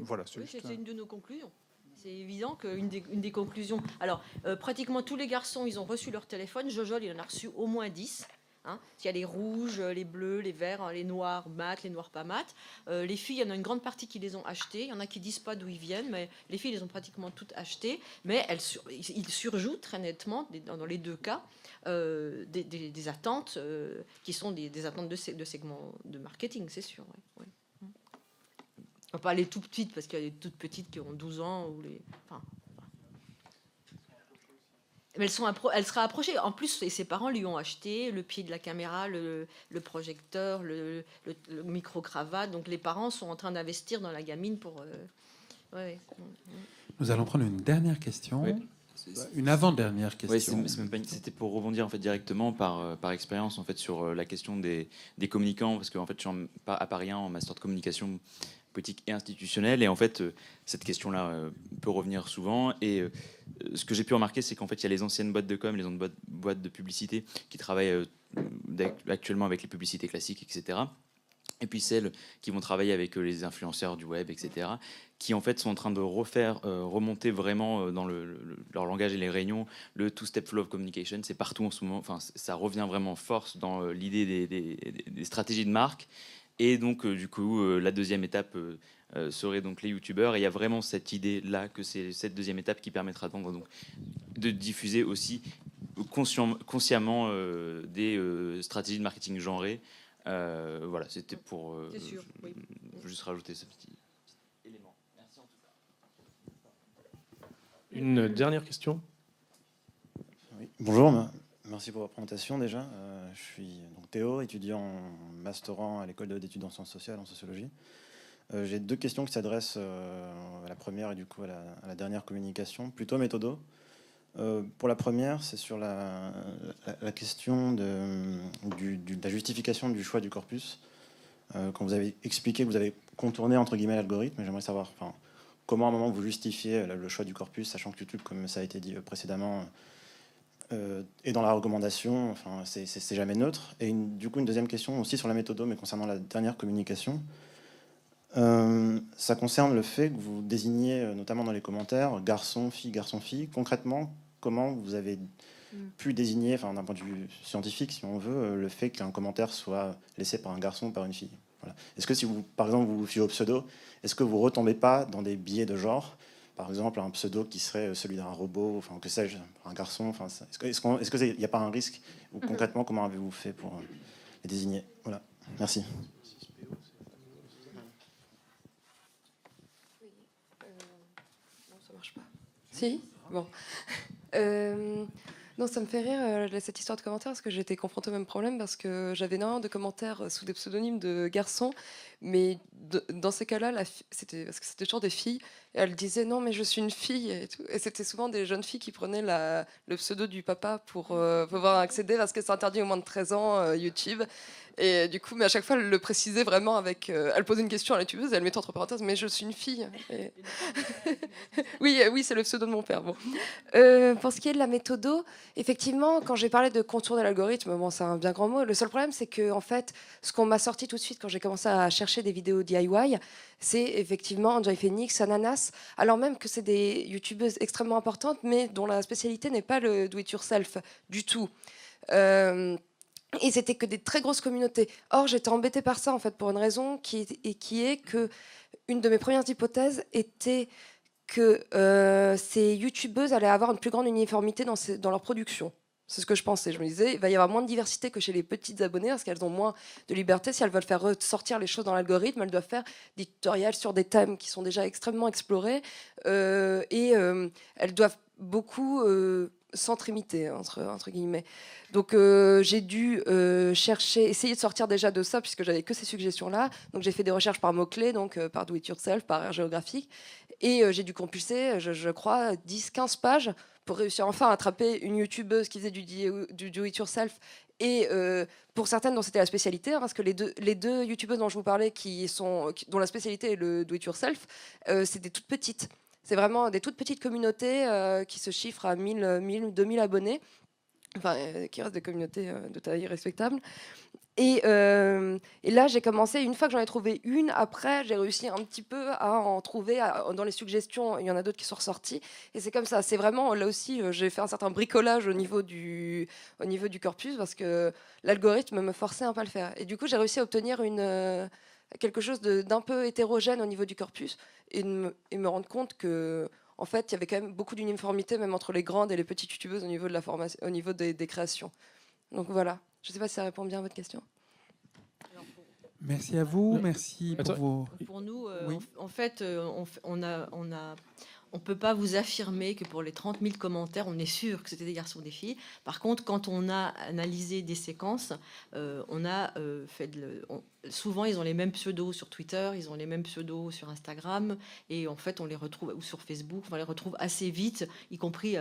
Voilà, c'est une de nos conclusions. C'est évident qu'une des conclusions... Alors, pratiquement tous les garçons, ils ont reçu leur téléphone. Jojol, il en a reçu au moins 10. Hein. Il y a les rouges, les bleus, les verts, les noirs mat, les noirs pas mat. Les filles, il y en a une grande partie qui les ont achetés. Il y en a qui disent pas d'où ils viennent, mais les filles les ont pratiquement toutes achetées. Mais ils surjouent très nettement, dans les deux cas, des attentes qui sont des attentes de segments de marketing, c'est sûr. Ouais. Enfin, pas les tout petites, parce qu'il y a des toutes petites qui ont 12 ans. Ou les... enfin, mais elle sera approchée. En plus, ses parents lui ont acheté le pied de la caméra, le projecteur, le micro-cravate. Donc les parents sont en train d'investir dans la gamine pour... ouais. Nous allons prendre une dernière question. Oui. Une avant-dernière question. Oui, c'était pour rebondir en fait directement par expérience en fait sur la question des communicants, parce que en fait je suis à Paris 1 en master de communication politique et institutionnelle, et en fait cette question-là peut revenir souvent, et ce que j'ai pu remarquer, c'est qu'en fait il y a les anciennes boîtes de com, les anciennes boîtes de publicité qui travaillent actuellement avec les publicités classiques, etc. Et puis celles qui vont travailler avec les influenceurs du web, etc., qui en fait sont en train de remonter vraiment dans leur langage et les réunions, le two-step flow of communication. C'est partout en ce moment, enfin, ça revient vraiment force dans l'idée des stratégies de marque. Et donc, du coup, la deuxième étape serait donc les youtubeurs. Et il y a vraiment cette idée-là que c'est cette deuxième étape qui permettra donc de diffuser aussi consciemment des stratégies de marketing genrées. Voilà, c'était pour juste rajouter ce petit élément. Merci en tout cas. Une dernière question. Oui. Bonjour, merci pour votre présentation déjà. Je suis donc Théo, étudiant en masterant à l'école d'études en sciences sociales, en sociologie. J'ai deux questions qui s'adressent à la première et du coup à la dernière communication, plutôt méthodo. Pour la première, c'est sur la question de la justification du choix du corpus. Quand vous avez expliqué que vous avez contourné entre guillemets l'algorithme, j'aimerais savoir comment à un moment vous justifiez le choix du corpus, sachant que YouTube, comme ça a été dit précédemment, est dans la recommandation, enfin, c'est jamais neutre. Et du coup, une deuxième question aussi sur la méthode, mais concernant la dernière communication. Ça concerne le fait que vous désignez, notamment dans les commentaires, garçon, fille. Concrètement, comment vous avez pu désigner, enfin, d'un point de vue scientifique, si on veut, le fait qu'un commentaire soit laissé par un garçon ou par une fille. Voilà. Est-ce que si vous, par exemple, vous vous fiez au pseudo, est-ce que vous retombez pas dans des biais de genre? Par exemple, un pseudo qui serait celui d'un robot, enfin, que sais-je, un garçon. Enfin, est-ce qu'il n'y a pas un risque? Ou concrètement, comment avez-vous fait pour les désigner? Voilà. Merci. Non, ça marche pas. Si? Bon. Non, ça me fait rire cette histoire de commentaires, parce que j'ai été confrontée au même problème, parce que j'avais énormément de commentaires sous des pseudonymes de garçons, mais dans ces cas-là, c'était parce que c'était toujours des filles, et elles disaient non mais je suis une fille et tout, et c'était souvent des jeunes filles qui prenaient le pseudo du papa pour pouvoir accéder, parce que c'est interdit au moins de 13 ans YouTube. Et du coup, mais à chaque fois, elle le précisait vraiment avec... elle posait une question à la youtubeuse et elle mettait entre parenthèses « mais je suis une fille ». Oui, c'est le pseudo de mon père. Bon. Pour ce qui est de la méthodo, effectivement, quand j'ai parlé de contourner l'algorithme, bon, c'est un bien grand mot. Le seul problème, c'est que en fait, ce qu'on m'a sorti tout de suite quand j'ai commencé à chercher des vidéos DIY, c'est effectivement Enjoy Phoenix, Ananas, alors même que c'est des youtubeuses extrêmement importantes, mais dont la spécialité n'est pas le do-it-yourself du tout. Et c'était que des très grosses communautés. Or, j'étais embêtée par ça, en fait, pour une raison qui est que une de mes premières hypothèses était que ces youtubeuses allaient avoir une plus grande uniformité dans leur production. C'est ce que je pensais. Je me disais, il va y avoir moins de diversité que chez les petites abonnées, parce qu'elles ont moins de liberté. Si elles veulent faire ressortir les choses dans l'algorithme, elles doivent faire des tutoriels sur des thèmes qui sont déjà extrêmement explorés. Et elles doivent beaucoup... centrimité entre guillemets. Donc j'ai dû essayer de sortir déjà de ça, puisque j'avais que ces suggestions là. Donc j'ai fait des recherches par mots-clés, donc par do it yourself, par aire géographique, et j'ai dû compulser, je crois, 10-15 pages pour réussir enfin à attraper une youtubeuse qui faisait du do it yourself, et pour certaines dont c'était la spécialité, hein, parce que les deux youtubeuses dont je vous parlais dont la spécialité est le do it yourself, c'est des toutes petites. C'est vraiment des toutes petites communautés qui se chiffrent à 1000, 2000 abonnés, enfin, qui restent des communautés de taille respectable. Et là, j'ai commencé, une fois que j'en ai trouvé une, après, j'ai réussi un petit peu à en trouver dans les suggestions. Il y en a d'autres qui sont ressorties. Et c'est comme ça. C'est vraiment, là aussi, j'ai fait un certain bricolage au niveau du corpus, parce que l'algorithme me forçait un peu à le faire. Et du coup, j'ai réussi à obtenir quelque chose d'un peu hétérogène au niveau du corpus, et me rendre compte que en fait il y avait quand même beaucoup d'uniformité même entre les grandes et les petites youtubeuses au niveau de la formation, au niveau des créations. Donc voilà, je ne sais pas si ça répond bien à votre question. Merci à vous, merci pour vos... Pour nous, Oui. en fait, on peut pas vous affirmer que pour les 30 000 commentaires, on est sûr que c'était des garçons ou des filles. Par contre, quand on a analysé des séquences, on a souvent, ils ont les mêmes pseudos sur Twitter, ils ont les mêmes pseudos sur Instagram, et en fait, on les retrouve, ou sur Facebook, on les retrouve assez vite, y compris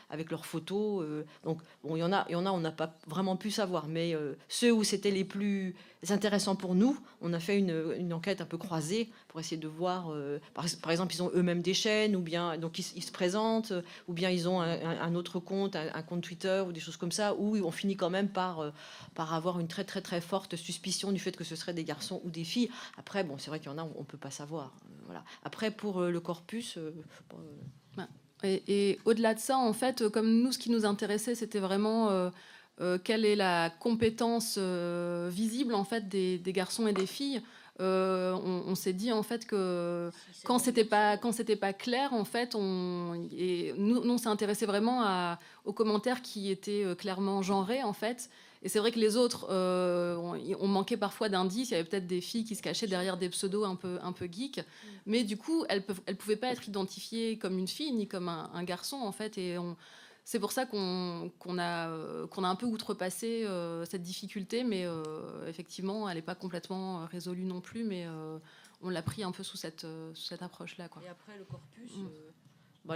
avec leurs photos. Donc, bon, il y en a, on n'a pas vraiment pu savoir, mais ceux où c'était les plus intéressants pour nous, on a fait une enquête un peu croisée pour essayer de voir, par exemple, ils ont eux-mêmes des chaînes, ou bien donc ils se présentent, ou bien ils ont un autre compte, un compte Twitter, ou des choses comme ça, où on finit quand même par avoir une très très très forte suspicion du fait que ce serait des garçons ou des filles. Après, bon, c'est vrai qu'il y en a, on peut pas savoir. Voilà. Après, pour le corpus. Et au-delà de ça, en fait, comme nous, ce qui nous intéressait, c'était vraiment quelle est la compétence visible en fait des garçons et des filles. On s'est dit en fait que quand c'était pas clair, en fait, nous on s'est intéressé vraiment aux commentaires qui étaient clairement genrés en fait. Et c'est vrai que les autres, on manquait parfois d'indices. Il y avait peut-être des filles qui se cachaient derrière des pseudos un peu geeks, mais du coup, elles pouvaient pas être identifiées comme une fille ni comme un garçon en fait. Et c'est pour ça qu'on a un peu outrepassé cette difficulté, mais effectivement, elle n'est pas complètement résolue non plus, mais on l'a pris un peu sous cette approche-là, quoi. Et après,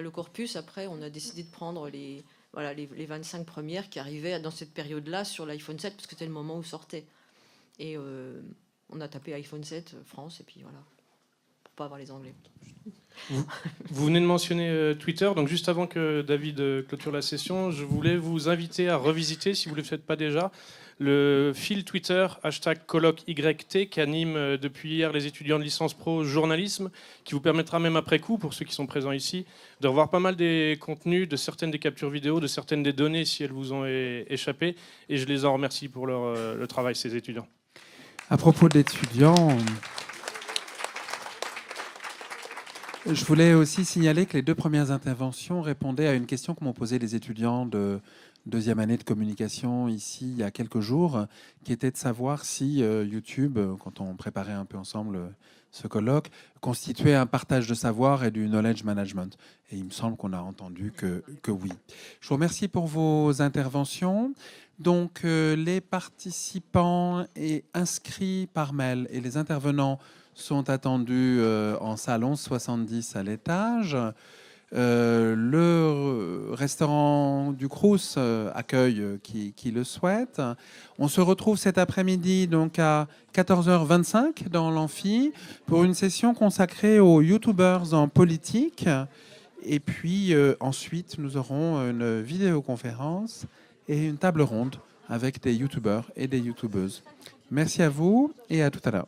le corpus, après, on a décidé de prendre les 25 premières qui arrivaient dans cette période-là sur l'iPhone 7, parce que c'était le moment où sortait. Et on a tapé iPhone 7 France, et puis voilà, pour pas avoir les Anglais. Vous venez de mentionner Twitter, donc juste avant que David clôture la session, je voulais vous inviter à revisiter, si vous ne le faites pas déjà, le fil Twitter #colloqueyt qui anime depuis hier les étudiants de licence pro journalisme, qui vous permettra même après coup, pour ceux qui sont présents ici, de revoir pas mal des contenus, de certaines des captures vidéo, de certaines des données si elles vous ont échappé, et je les en remercie pour le travail, ces étudiants. À propos d'étudiants... Je voulais aussi signaler que les 2 premières interventions répondaient à une question que m'ont posée les étudiants de deuxième année de communication ici il y a quelques jours, qui était de savoir si YouTube, quand on préparait un peu ensemble ce colloque, constituait un partage de savoir et du knowledge management. Et il me semble qu'on a entendu que oui. Je vous remercie pour vos interventions. Donc les participants et inscrits par mail et les intervenants sont attendus en salon 70 à l'étage. Le restaurant du Crous accueille qui le souhaite. On se retrouve cet après-midi donc à 14h25 dans l'amphi pour une session consacrée aux youtubeurs en politique. Et puis ensuite, nous aurons une vidéoconférence et une table ronde avec des youtubeurs et des youtubeuses. Merci à vous et à tout à l'heure.